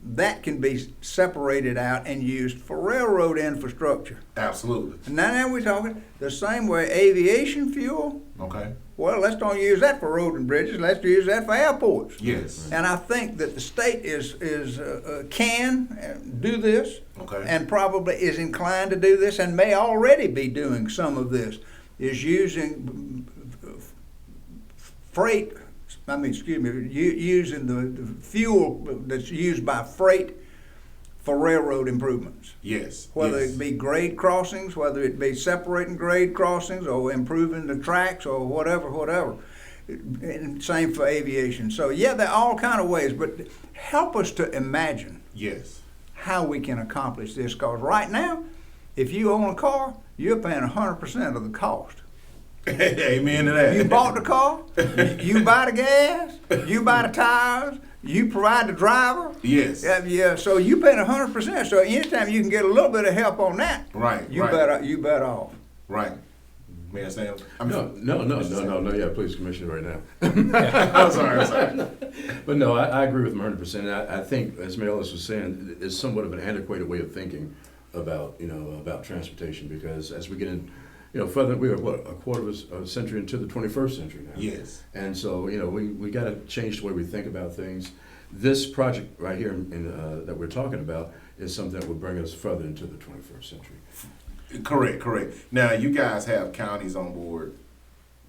that can be separated out and used for railroad infrastructure. Absolutely. And now we're talking the same way aviation fuel. Well, let's don't use that for roads and bridges. Let's use that for airports. Yes. And I think that the state can do this, and probably is inclined to do this, and may already be doing some of this. Is using freight, using the fuel that's used by freight for railroad improvements. Yes. Whether yes. it be grade crossings, whether it be separating grade crossings or improving the tracks or whatever. And same for aviation. So yeah, there are all kind of ways, but help us to imagine Yes. how we can accomplish this. Because right now, if you own a car, you're paying 100% of the cost. Amen to that. You bought the car, you buy the gas, you buy the tires, you provide the driver. Yes. Yeah. So you paying 100%. So anytime you can get a little bit of help on that, Right. you right. better off. Right. Mayor Stanley? No. Yeah, please, Commissioner, right now. I'm sorry. But no, I agree with him 100%. I think, as Mayor Ellis was saying, it's somewhat of an antiquated way of thinking about transportation, because as we get in, further, we are a quarter of a century into the 21st century now. Yes. And so, we got to change the way we think about things. This project right here that we're talking about is something that will bring us further into the 21st century. Correct. Now, you guys have counties on board,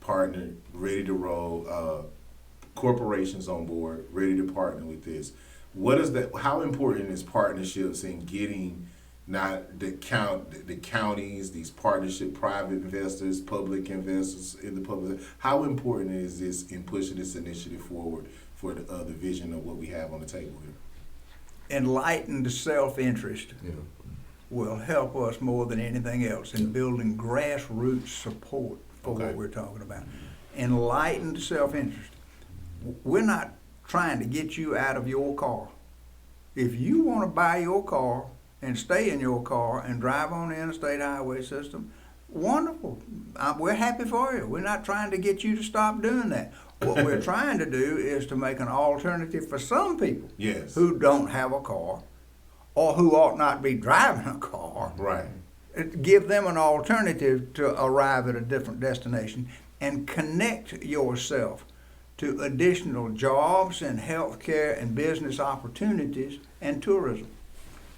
partnered, ready to roll, corporations on board, ready to partner with this. What is that? How important is partnerships in getting not the counties, these partnership, private investors, public investors in the public? How important is this in pushing this initiative forward for the vision of what we have on the table here? Enlightened self-interest will help us more than anything else in building grassroots support for what we're talking about. Enlightened self-interest. We're not trying to get you out of your car. If you want to buy your car and stay in your car and drive on the interstate highway system, wonderful. We're happy for you. We're not trying to get you to stop doing that. What we're trying to do is to make an alternative for some people who don't have a car or who ought not be driving a car. Right. Give them an alternative to arrive at a different destination and connect yourself to additional jobs and healthcare and business opportunities and tourism.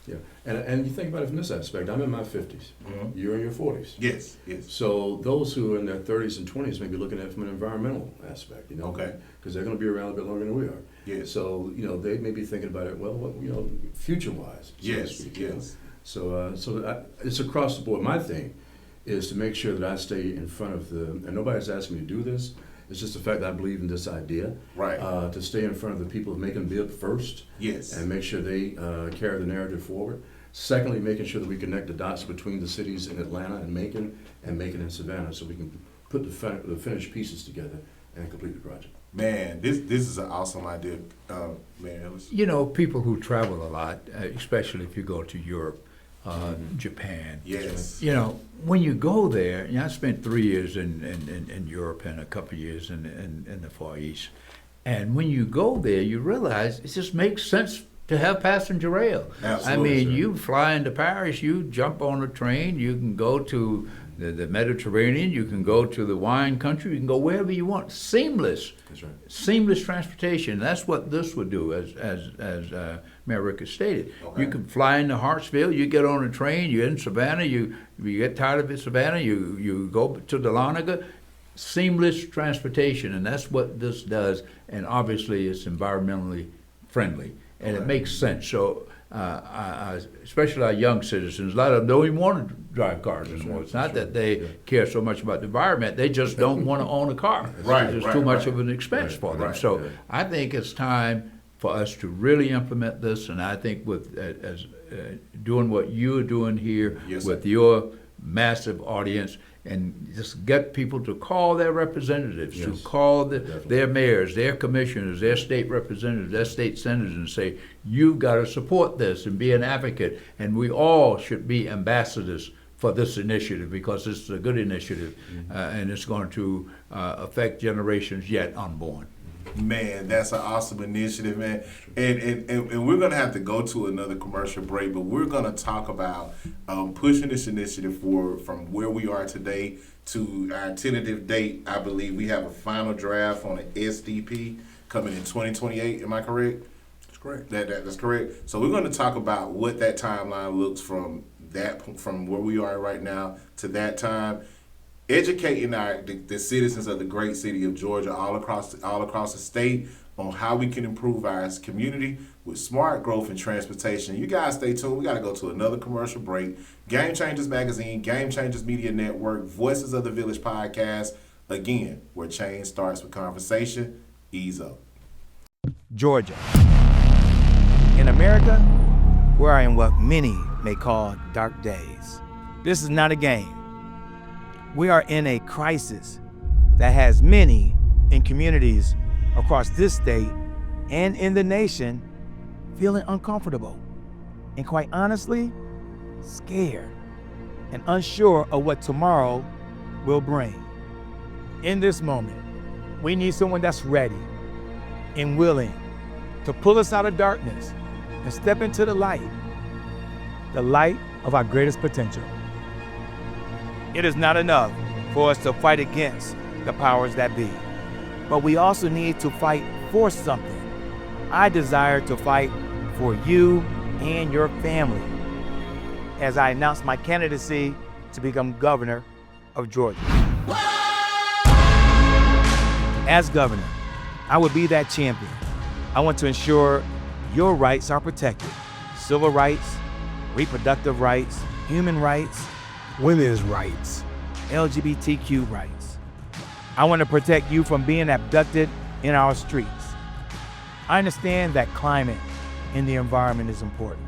Yeah, and you think about it from this aspect. I'm in my 50s. Mm-hmm. You're in your 40s. Yes. So those who are in their 30s and 20s may be looking at it from an environmental aspect, Okay. because they're going to be around a bit longer than we are. Yes. So they may be thinking about it. Well, future-wise. So to Yes. speak, Yes. So it's across the board. My thing is to make sure that I stay in front of and nobody's asking me to do this. It's just the fact that I believe in this idea. Right. To stay in front of the people of Macon Bibb first. Yes. And make sure they carry the narrative forward. Secondly, making sure that we connect the dots between the cities in Atlanta and Macon and Savannah, so we can put the finished pieces together and complete the project. Man, this is an awesome idea, Mayor Ellis. People who travel a lot, especially if you go to Europe, Japan. Yes. When you go there, I spent 3 years in Europe and a couple of years in the Far East. And when you go there, you realize it just makes sense to have passenger rail. Absolutely, you fly into Paris, you jump on a train, you can go to the Mediterranean, you can go to the wine country, you can go wherever you want. Seamless. That's right. Seamless transportation. That's what this would do, as Mayor Reichert stated. Okay. You can fly into Hartsville, you get on a train, you're in Savannah, you get tired of Savannah, you go to Dahlonega. Seamless transportation, and that's what this does, and obviously it's environmentally friendly, and it makes sense. So especially our young citizens, a lot of them don't even want to drive cars anymore. It's not that they care so much about the environment, they just don't want to own a car. It's too much of an expense for them. So I think it's time for us to really implement this, and I think with doing what you're doing here with your massive audience, and just get people to call their representatives, to call their mayors, their commissioners, their state representatives, their state senators, and say, you've got to support this and be an advocate. And we all should be ambassadors for this initiative, because it's a good initiative, and it's going to affect generations yet unborn. Man, that's an awesome initiative, man. And we're going to have to go to another commercial break, but we're going to talk about pushing this initiative forward from where we are today to our tentative date. I believe we have a final draft on an SDP coming in 2028. Am I correct? That's correct. That's correct. So we're going to talk about what that timeline looks from where we are right now to that time. educating the citizens of the great city of Georgia all across the state on how we can improve our community with smart growth and transportation. You guys stay tuned. We got to go to another commercial break. Game Changers Magazine, Game Changers Media Network, Voices of the Village podcast. Again, where change starts with conversation. Ease up. Georgia. In America, we are in what many may call dark days. This is not a game. We are in a crisis that has many in communities across this state and in the nation feeling uncomfortable and, quite honestly, scared and unsure of what tomorrow will bring. In this moment, we need someone that's ready and willing to pull us out of darkness and step into the light of our greatest potential. It is not enough for us to fight against the powers that be, but we also need to fight for something. I desire to fight for you and your family as I announce my candidacy to become governor of Georgia. As governor, I will be that champion. I want to ensure your rights are protected. Civil rights, reproductive rights, human rights, women's rights, LGBTQ rights. I want to protect you from being abducted in our streets. I understand that climate and the environment is important.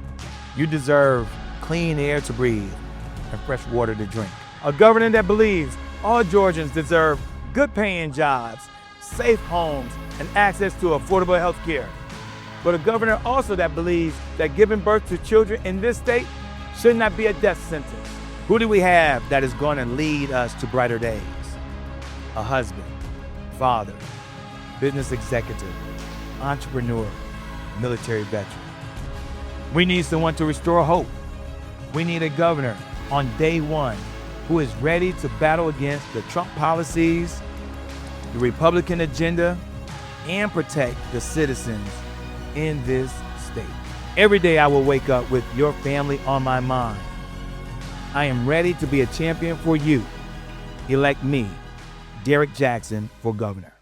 You deserve clean air to breathe and fresh water to drink. A governor that believes all Georgians deserve good paying jobs, safe homes, and access to affordable health care. But a governor also that believes that giving birth to children in this state should not be a death sentence. Who do we have that is going to lead us to brighter days? A husband, father, business executive, entrepreneur, military veteran. We need someone to restore hope. We need a governor on day one who is ready to battle against the Trump policies, the Republican agenda, and protect the citizens in this state. Every day I will wake up with your family on my mind. I am ready to be a champion for you. Elect me, Derek Jackson, for governor.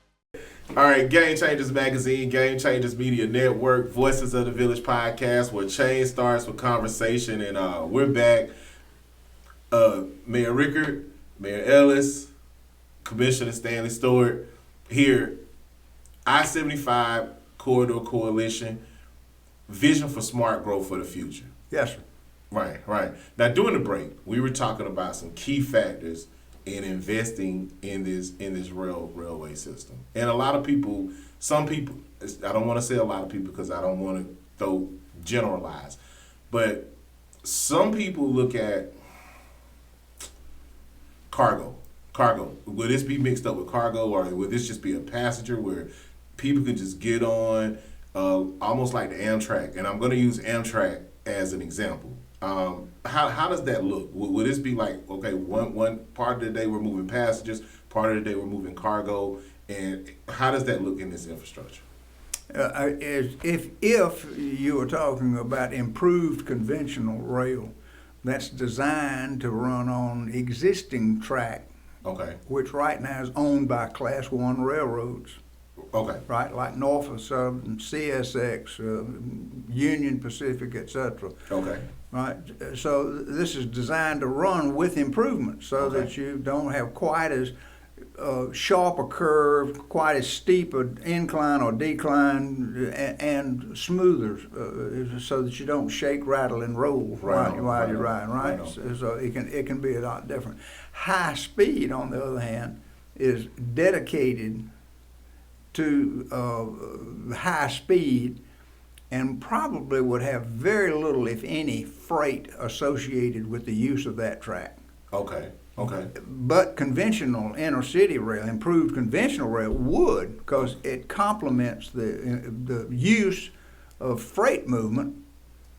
All right, Game Changers Magazine, Game Changers Media Network, Voices of the Village podcast, where change starts with conversation, and we're back. Mayor Reichert, Mayor Ellis, Commissioner Stanley, Stewart, here. I-75 Corridor Coalition, vision for smart growth for the future. Yes, sir. Right. Now, during the break, we were talking about some key factors in investing in this railway system. And a lot of people, some people, I don't want to say a lot of people because I don't want to generalize, but some people look at cargo. Will this be mixed up with cargo, or will this just be a passenger where people could just get on, almost like the Amtrak? And I'm going to use Amtrak as an example. How does that look? Would this be like, okay, one part of the day we're moving passengers, part of the day we're moving cargo, and how does that look in this infrastructure? If you were talking about improved conventional rail that's designed to run on existing track, okay, which right now is owned by Class 1 railroads. Okay. Right, like Norfolk Southern, CSX, Union Pacific, etc. Okay. Right, so this is designed to run with improvements so that you don't have quite as sharp a curve, quite as steep an incline or decline, and smoother, so that you don't shake, rattle, and roll while you're riding. Right, so it can be a lot different. High speed, on the other hand, is dedicated to high speed and probably would have very little, if any, freight associated with the use of that track. Okay. But conventional inner-city rail, improved conventional rail would, because it complements the use of freight movement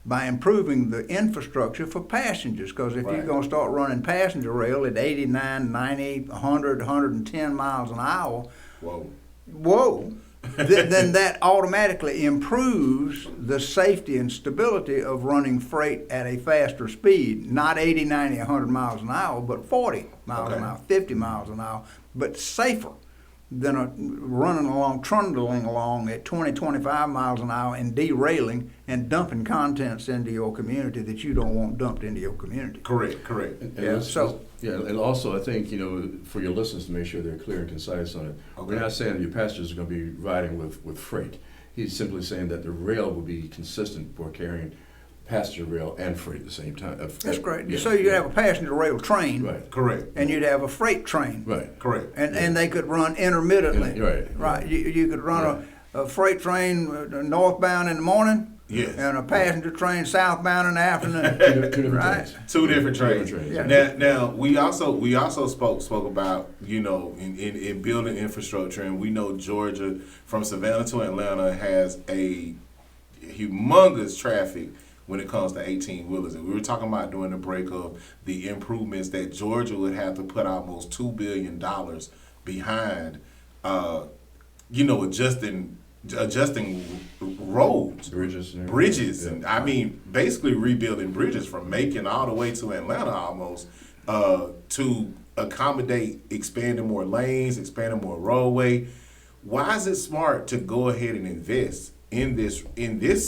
by improving the infrastructure for passengers. Because if you're going to start running passenger rail at 89, 90, 100, 110 miles an hour, whoa. then that automatically improves the safety and stability of running freight at a faster speed, not 80, 90, 100 miles an hour, but 40 miles an hour, 50 miles an hour, but safer than trundling along at 20, 25 miles an hour and derailing and dumping contents into your community that you don't want dumped into your community. Correct. And also I think, for your listeners to make sure they're clear and concise on it, we're not saying that your passengers are going to be riding with freight. He's simply saying that the rail will be consistent for carrying passenger rail and freight at the same time. That's great. Yeah, So you'd have a passenger rail train, right. Correct. and you'd have a freight train, Right. Correct. and they could run intermittently. Right. You could run a freight train northbound in the morning, Yes. and a passenger train southbound in the afternoon. Two different Right. trains. Two different trains. Yeah. Now we also spoke about in building infrastructure, and we know Georgia from Savannah to Atlanta has a humongous traffic when it comes to 18-wheelers. And we were talking about during the break of the improvements that Georgia would have to put almost $2 billion behind, adjusting roads, bridges, and I mean basically rebuilding bridges from Macon all the way to Atlanta almost to accommodate expanding more lanes, expanding more roadway. Why is it smart to go ahead and invest in this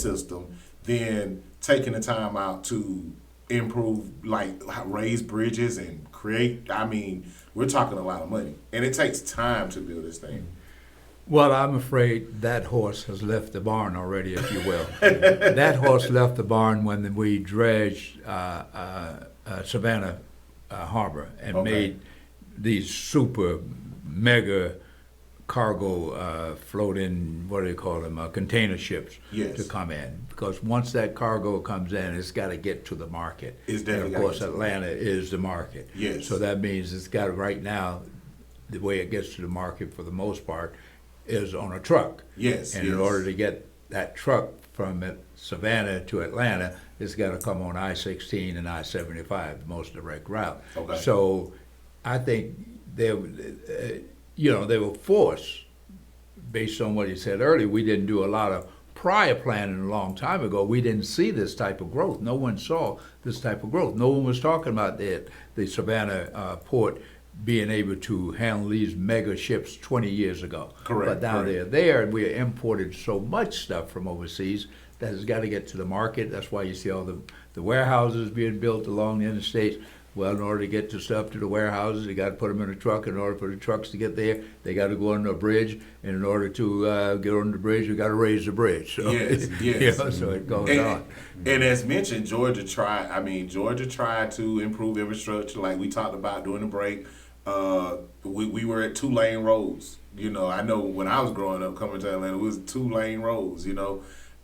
system than taking the time out to improve, like raise bridges and create? I mean, we're talking a lot of money, and it takes time to build this thing. Well, I'm afraid that horse has left the barn already, if you will. That horse left the barn when we dredged Savannah Harbor and made these super mega cargo floating, what do they call them, container ships to come in. Because once that cargo comes in, it's got to get to the market. And of course, Atlanta is the market. Yes. So that means it's got to, right now, the way it gets to the market for the most part is on a truck. Yes. And in order to get that truck from Savannah to Atlanta, it's got to come on I-16 and I-75, the most direct route. Okay. So I think they were forced, based on what you said earlier. We didn't do a lot of prior planning a long time ago. We didn't see this type of growth. No one saw this type of growth. No one was talking about the Savannah port being able to handle these mega ships 20 years ago. Correct. But now they're there, and we imported so much stuff from overseas that has got to get to the market. That's why you see all the warehouses being built along the interstates. Well, in order to get the stuff to the warehouses, you got to put them in a truck. In order for the trucks to get there, they got to go under a bridge. And in order to get on the bridge, you got to raise the bridge. So, yes. So it goes on. And as mentioned, Georgia tried to improve infrastructure, like we talked about during the break. We were at 2-lane roads. I know when I was growing up coming to Atlanta, it was 2-lane roads.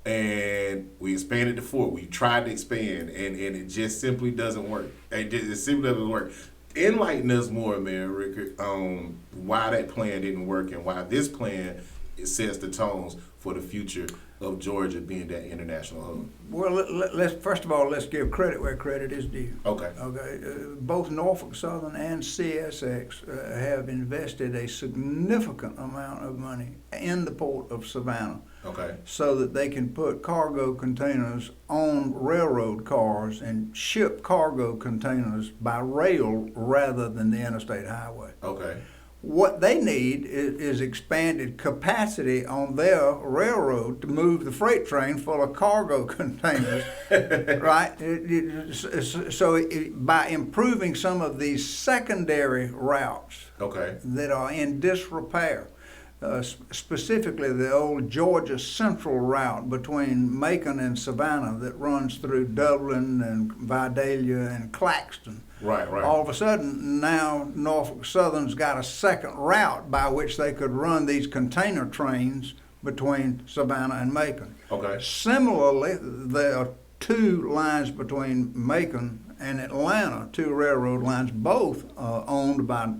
And we expanded to 4. We tried to expand, and it just simply doesn't work. It simply doesn't work. Enlighten us more, Mayor Reichert, on why that plan didn't work and why this plan sets the tones for the future of Georgia being that international hub. Well, let's first of all, let's give credit where credit is due. Okay. Both Norfolk Southern and CSX have invested a significant amount of money in the port of Savannah. Okay. So that they can put cargo containers on railroad cars and ship cargo containers by rail rather than the interstate highway. Okay. What they need is expanded capacity on their railroad to move the freight train full of cargo containers, right? So by improving some of these secondary routes that are in disrepair, specifically the old Georgia Central route between Macon and Savannah that runs through Dublin and Vidalia and Claxton. Right. All of a sudden, now Norfolk Southern's got a second route by which they could run these container trains between Savannah and Macon. Okay. Similarly, there are 2 lines between Macon and Atlanta, 2 railroad lines, both owned by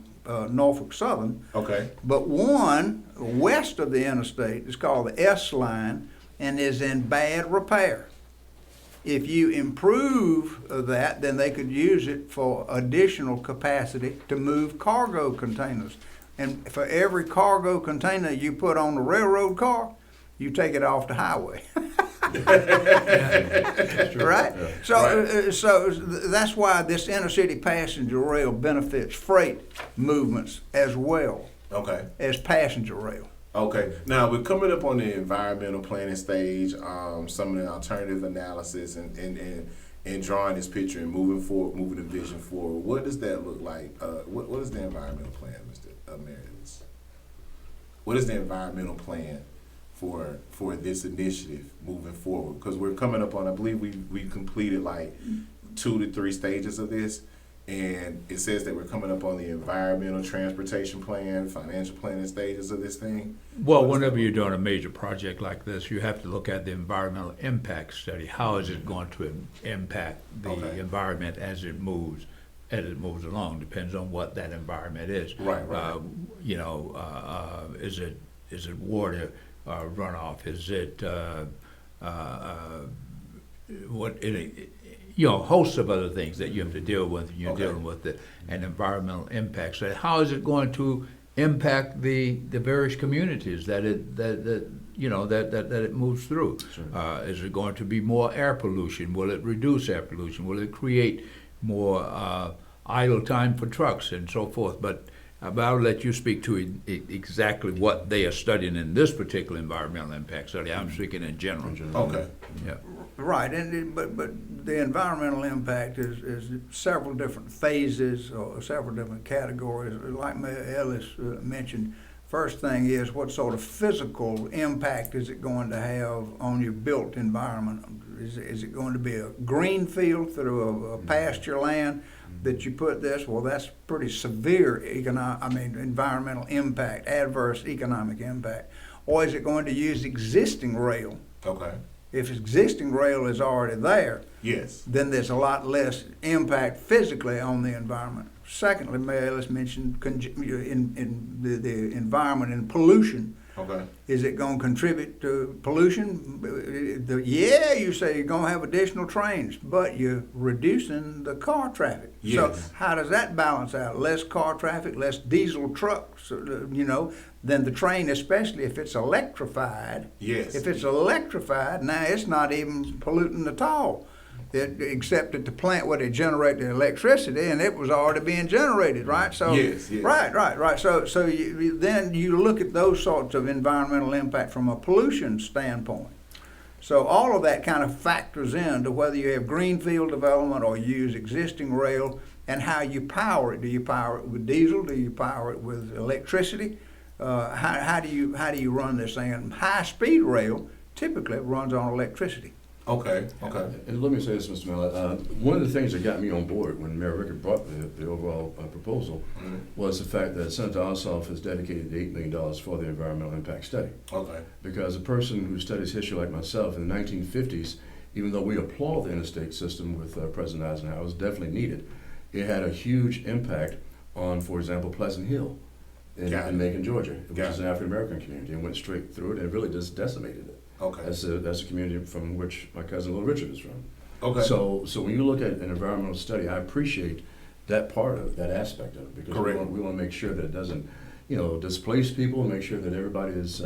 Norfolk Southern. Okay. But one west of the interstate is called the S line and is in bad repair. If you improve that, then they could use it for additional capacity to move cargo containers. And for every cargo container you put on the railroad car, you take it off the highway. Right? So that's why this inner city passenger rail benefits freight movements as well as passenger rail. Okay. Now we're coming up on the environmental planning stage, some of the alternative analysis and drawing this picture and moving the vision forward. What does that look like? What is the environmental plan, Mr. Emeritus? What is the environmental plan for this initiative moving forward? Because we're coming up on, I believe we completed like 2 to 3 stages of this, and it says that we're coming up on the environmental transportation plan, financial planning stages of this thing. Well, whenever you're doing a major project like this, you have to look at the environmental impact study. How is it going to impact the environment as it moves along? Depends on what that environment is. Right. Is it water runoff? Is it hosts of other things that you have to deal with, and you're dealing with an environmental impact. So how is it going to impact the various communities that it moves through? Sure. Is it going to be more air pollution? Will it reduce air pollution? Will it create more idle time for trucks and so forth? But I'll let you speak to exactly what they are studying in this particular environmental impact study. I'm speaking in general. Okay. Yeah. Right, but the environmental impact is several different phases or several different categories. Like Mayor Ellis mentioned, first thing is what sort of physical impact is it going to have on your built environment? Is it going to be a green field through a pasture land that you put this? Well, that's pretty severe environmental impact, adverse economic impact. Or is it going to use existing rail? Okay. If existing rail is already there, yes, then there's a lot less impact physically on the environment. Secondly, Mayor Ellis mentioned in the environment and pollution. Okay. Is it going to contribute to pollution? You say you're going to have additional trains, but you're reducing the car traffic. Yes. So how does that balance out? Less car traffic, less diesel trucks, than the train, especially if it's electrified. Yes. If it's electrified, now it's not even polluting at all. Except at the plant where they generate the electricity, and it was already being generated, right? So yes. Right. So then you look at those sorts of environmental impact from a pollution standpoint. So all of that kind of factors into whether you have greenfield development or use existing rail, and how you power it. Do you power it with diesel? Do you power it with electricity? How do you run this thing? And high-speed rail typically runs on electricity. Okay. And let me say this, Mr. Miller. One of the things that got me on board when Mayor Reichert brought the overall proposal was the fact that Senator Ossoff has dedicated $8 million for the environmental impact study. Okay. Because a person who studies history like myself in the 1950s, even though we applaud the interstate system with President Eisenhower, it was definitely needed. It had a huge impact on, for example, Pleasant Hill in Macon, Georgia, which is an African American community, and went straight through it and it really just decimated it. Okay. That's a community from which my cousin Little Richard is from. Okay. So when you look at an environmental study, I appreciate that part of it, that aspect of it, because we want to make sure that it doesn't, displace people, and make sure that everybody is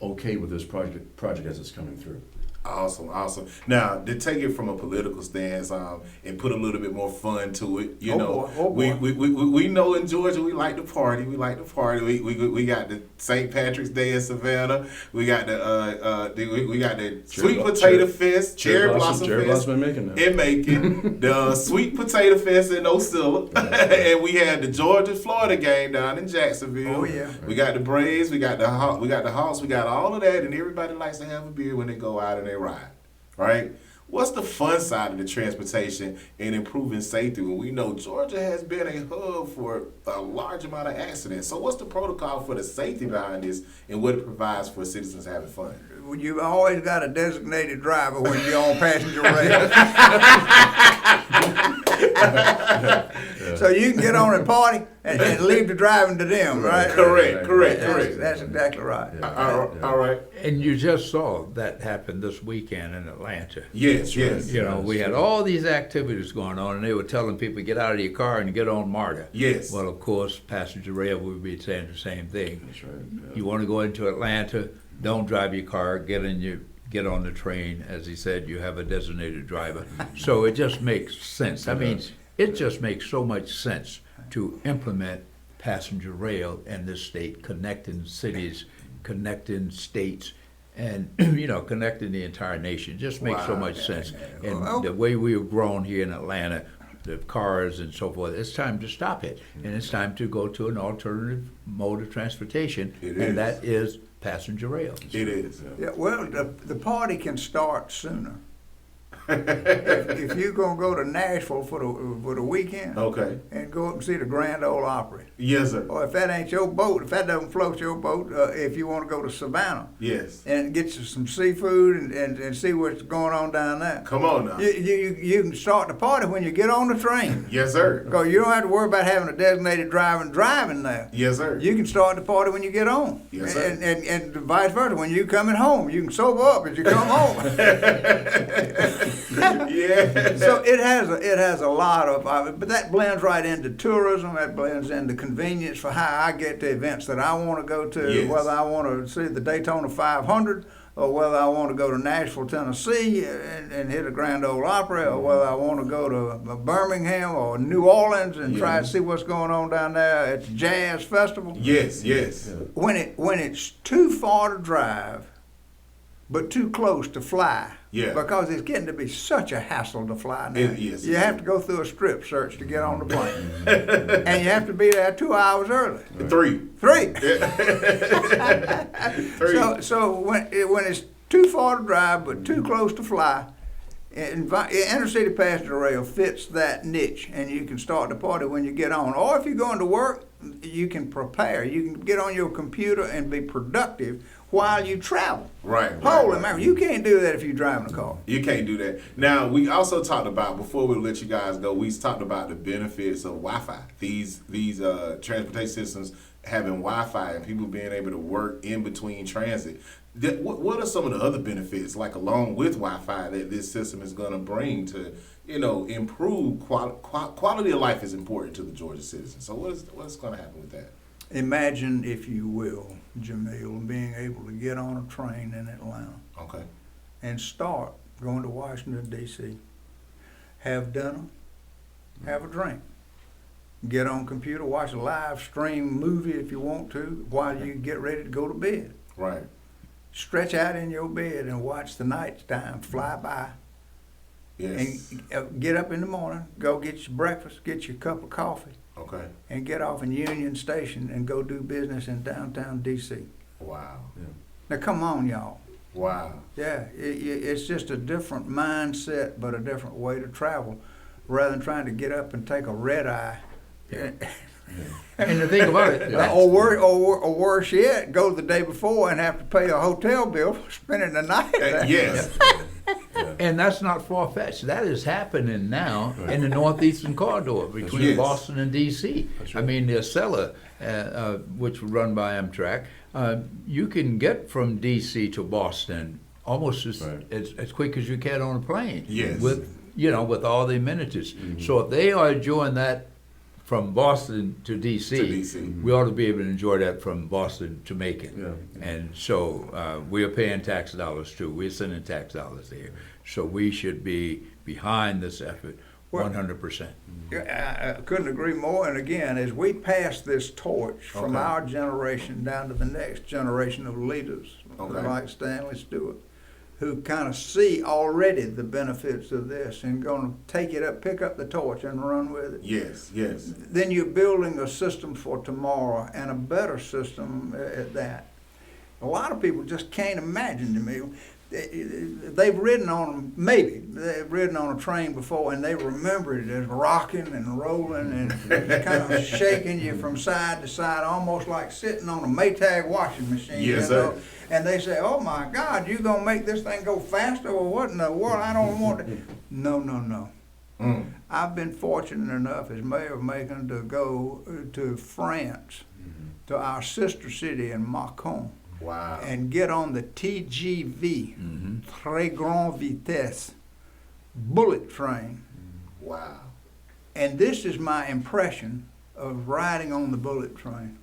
okay with this project as it's coming through. Awesome. Now, to take it from a political stance and put a little bit more fun to it, we know in Georgia we like to party. We We got the St. Patrick's Day in Savannah. We got the Sweet Potato Fest, Cherry Blossom Fest in Macon, the Sweet Potato Fest in Ocilla, and we had the Georgia-Florida game down in Jacksonville. Oh yeah. We got the Braves. We got the Hawks. We got all of that, and everybody likes to have a beer when they go out and they ride, right? What's the fun side of the transportation and improving safety when we know Georgia has been a hub for a large amount of accidents? So what's the protocol for the safety behind this and what it provides for citizens having fun? Well, you always got a designated driver when you're on passenger rail. So you can get on and party and leave the driving to them, right? Correct. That's exactly right. All right. And you just saw that happen this weekend in Atlanta. Yes. You know, we had all these activities going on, and they were telling people, get out of your car and get on MARTA. Yes. Well, of course, passenger rail would be saying the same thing. That's right. Yeah. You want to go into Atlanta, don't drive your car, get on the train. As he said, you have a designated driver. So it just makes sense. I mean, it just makes so much sense to implement passenger rail in this state, connecting cities, connecting states, and connecting the entire nation. It just makes so much sense. And the way we have grown here in Atlanta, the cars and so forth, it's time to stop it. And it's time to go to an alternative mode of transportation, and that is passenger rail. It is. Yeah, well, the party can start sooner. If you're gonna go to Nashville for the weekend, Okay. and go up and see the Grand Ole Opry, Yes, sir. or if that ain't your boat, if that doesn't float your boat, if you want to go to Savannah Yes. and get you some seafood and see what's going on down there, Come on now. you can start the party when you get on the train. Yes, sir. Because you don't have to worry about having a designated driver driving there. Yes, sir. You can start the party when you get on. Yes, sir. And vice versa. When you coming home, you can sober up as you come home. Yeah. So it has a lot of, but that blends right into tourism. That blends into convenience for how I get to events that I want to go to. Yes. Whether I want to see the Daytona 500, or whether I want to go to Nashville, Tennessee, and hit a Grand Ole Opry, or whether I want to go to Birmingham or New Orleans and try to see what's going on down there at the Jazz Festival. Yes. When it's too far to drive, but too close to fly. Yeah. Because it's getting to be such a hassle to fly now. Yes. You have to go through a strip search to get on the plane. And you have to be there 2 hours early. 3. 3. 3. So when it's too far to drive but too close to fly, intercity passenger rail fits that niche, and you can start the party when you get on. Or if you're going to work, you can prepare. You can get on your computer and be productive while you travel. Right. Holy man, you can't do that if you're driving a car. You can't do that. Now, we also talked about, before we let you guys go, we talked about the benefits of Wi-Fi. These transportation systems having Wi-Fi and people being able to work in between transit. What are some of the other benefits, like along with Wi-Fi, that this system is going to bring to, improve quality of life is important to the Georgia citizens. So what's going to happen with that? Imagine, if you will, Jamil, being able to get on a train in Atlanta. Okay. And start going to Washington, D.C., have dinner, have a drink, get on computer, watch a live stream movie if you want to, while you get ready to go to bed. Right. Stretch out in your bed and watch the nighttime fly by. Yes. And get up in the morning, go get your breakfast, get your cup of coffee, Okay. and get off in Union Station and go do business in downtown D.C. Wow. Now, come on, y'all. Wow. Yeah, it's just a different mindset, but a different way to travel, rather than trying to get up and take a red eye. And the thing about it, Or worse yet, go the day before and have to pay a hotel bill for spending the night there. Yes. and that's not far-fetched. That is happening now in the northeastern corridor between Boston and D.C. I mean, the Acela, which was run by Amtrak, you can get from D.C. to Boston almost as quick as you can on a plane. Yes. With all the amenities. Mm-hmm. So if they are enjoying that from Boston to DC, we ought to be able to enjoy that from Boston to Macon. Yeah. And so we are paying tax dollars too. We're sending tax dollars there. So we should be behind this effort 100%. I couldn't agree more. And again, as we pass this torch from our generation down to the next generation of leaders, like Stanley, Stewart, who kind of see already the benefits of this and going to take it up, pick up the torch and run with it. Yes. Then you're building a system for tomorrow, and a better system at that. A lot of people just can't imagine to me. They've ridden on a train before, and they remember it as rocking and rolling and kind of shaking you from side to side, almost like sitting on a Maytag washing machine. Yes, sir. And they say, "Oh my God, you gonna make this thing go faster?" Or what in the world? I don't want it. No. I've been fortunate enough as mayor of Macon to go to France, to our sister city in Macon, Wow. and get on the TGV, Très Grande Vitesse, bullet train. Wow. And this is my impression of riding on the bullet train.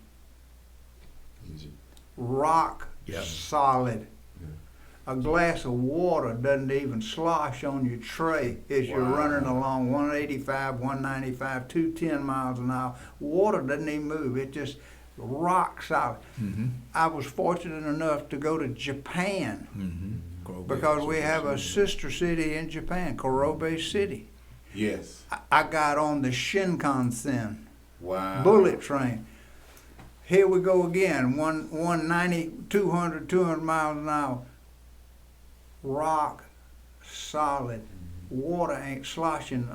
Easy. Rock Yeah. solid. A glass of water doesn't even slosh on your tray as you're Wow. running along 185, 195, 210 miles an hour. Water doesn't even move. It just rock solid. I was fortunate enough to go to Japan because we have a sister city in Japan, Kurobe City. Yes. I got on the Shinkansen Wow. bullet train. Here we go again, 190, 200 miles an hour. Rock solid. Water ain't sloshing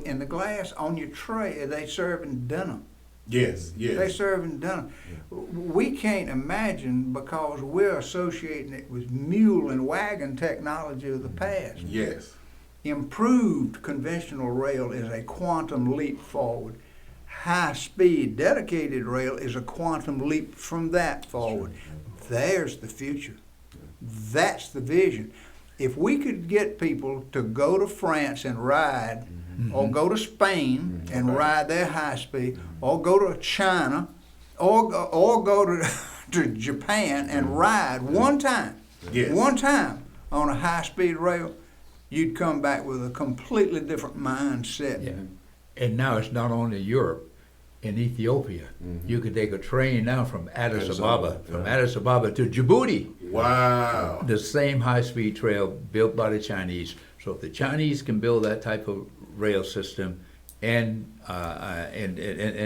in the glass on your tray. They serving dinner. Yes. They Yes. serving dinner. We can't imagine because we're associating it with mule and wagon technology of the past. Yes. Improved conventional rail is a quantum leap forward. High-speed dedicated rail is a quantum leap from that forward. There's the future. That's the vision. If we could get people to go to France and ride, or go to Spain and ride their high speed, or go to China, or go to Japan and ride one time on a high-speed rail, you'd come back with a completely different mindset. Yeah. And now it's not only Europe. In Ethiopia, you could take a train now from Addis Ababa to Djibouti. Wow. The same high-speed trail built by the Chinese. So if the Chinese can build that type of rail system in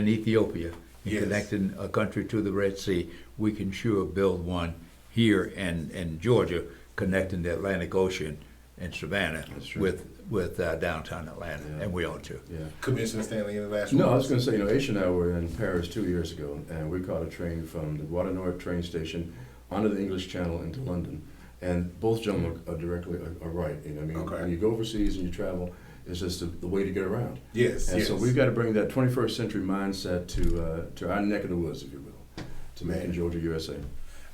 Ethiopia, Yes. connecting a country to the Red Sea, we can sure build one here in Georgia, connecting the Atlantic Ocean and Savannah with downtown Atlanta, and we ought to. Yeah. Commissioner Stanley, international. No, I was going to say, Aisha and I were in Paris 2 years ago, and we caught a train from the Water Nord train station onto the English Channel into London, and both gentlemen are right. I mean, Okay. when you go overseas and you travel, it's just the way to get around. Yes. And yes. so we've got to bring that 21st century mindset to our neck of the woods, if you will, to Macon, Georgia, USA.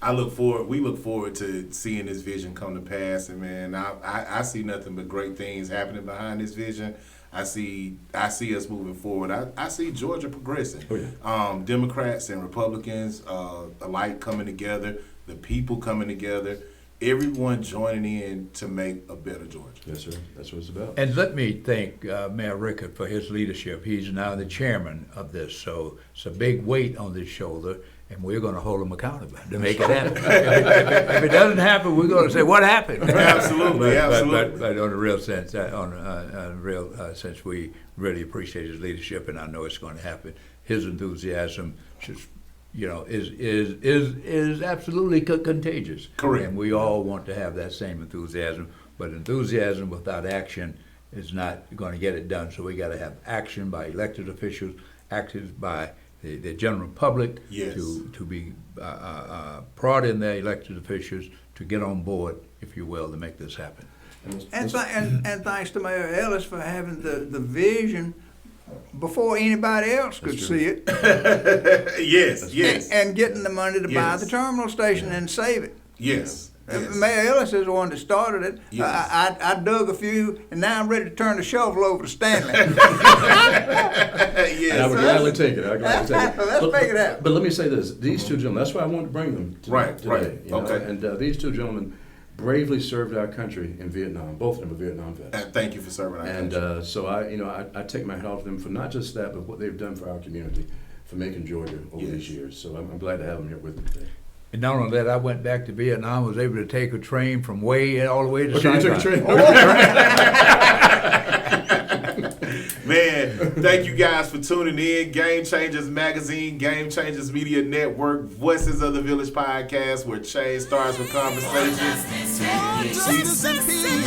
We look forward to seeing this vision come to pass, and man, I see nothing but great things happening behind this vision. I see us moving forward. I see Georgia progressing. Oh, yeah. Democrats and Republicans alike coming together, the people coming together, everyone joining in to make a better Georgia. Yes, sir. That's what it's about. And let me thank Mayor Reichert for his leadership. He's now the chairman of this, so it's a big weight on his shoulder, and we're going to hold him accountable to make it happen. if it doesn't happen, we're going to say, what happened? Absolutely, absolutely. But on a real sense, we really appreciate his leadership, and I know it's going to happen. His enthusiasm just, is absolutely contagious. Correct. And we all want to have that same enthusiasm, but enthusiasm without action is not going to get it done. So we got to have action by elected officials, action by the general public, Yes. to be brought in the elected officials to get on board, if you will, to make this happen. And thanks to Mayor Ellis for having the vision before anybody else could see it, Yes. and getting the money to buy Yes. the terminal station and save it. Yes. Yes. Mayor Ellis is the one that started it. Yes. I dug a few, and now I'm ready to turn the shovel over to Stanley. Yes. And I would gladly take it. Let's make it happen. But let me say this: these two gentlemen. That's why I wanted to bring them today. Right. You know? Okay. And these two gentlemen bravely served our country in Vietnam. Both of them are Vietnam vets. And thank you for serving our country. And so I take my hat off to them for not just that, but what they've done for our community, for Macon, Georgia, over Yes. these years. So I'm glad to have them here with me today. And not only that, I went back to Vietnam, was able to take a train from way all the way to Okay, you took a Saigon. train. Man, thank you guys for tuning in. Game Changers Magazine, Game Changers Media Network, Voices of the Village podcast, where change starts with conversations. Justice and peace.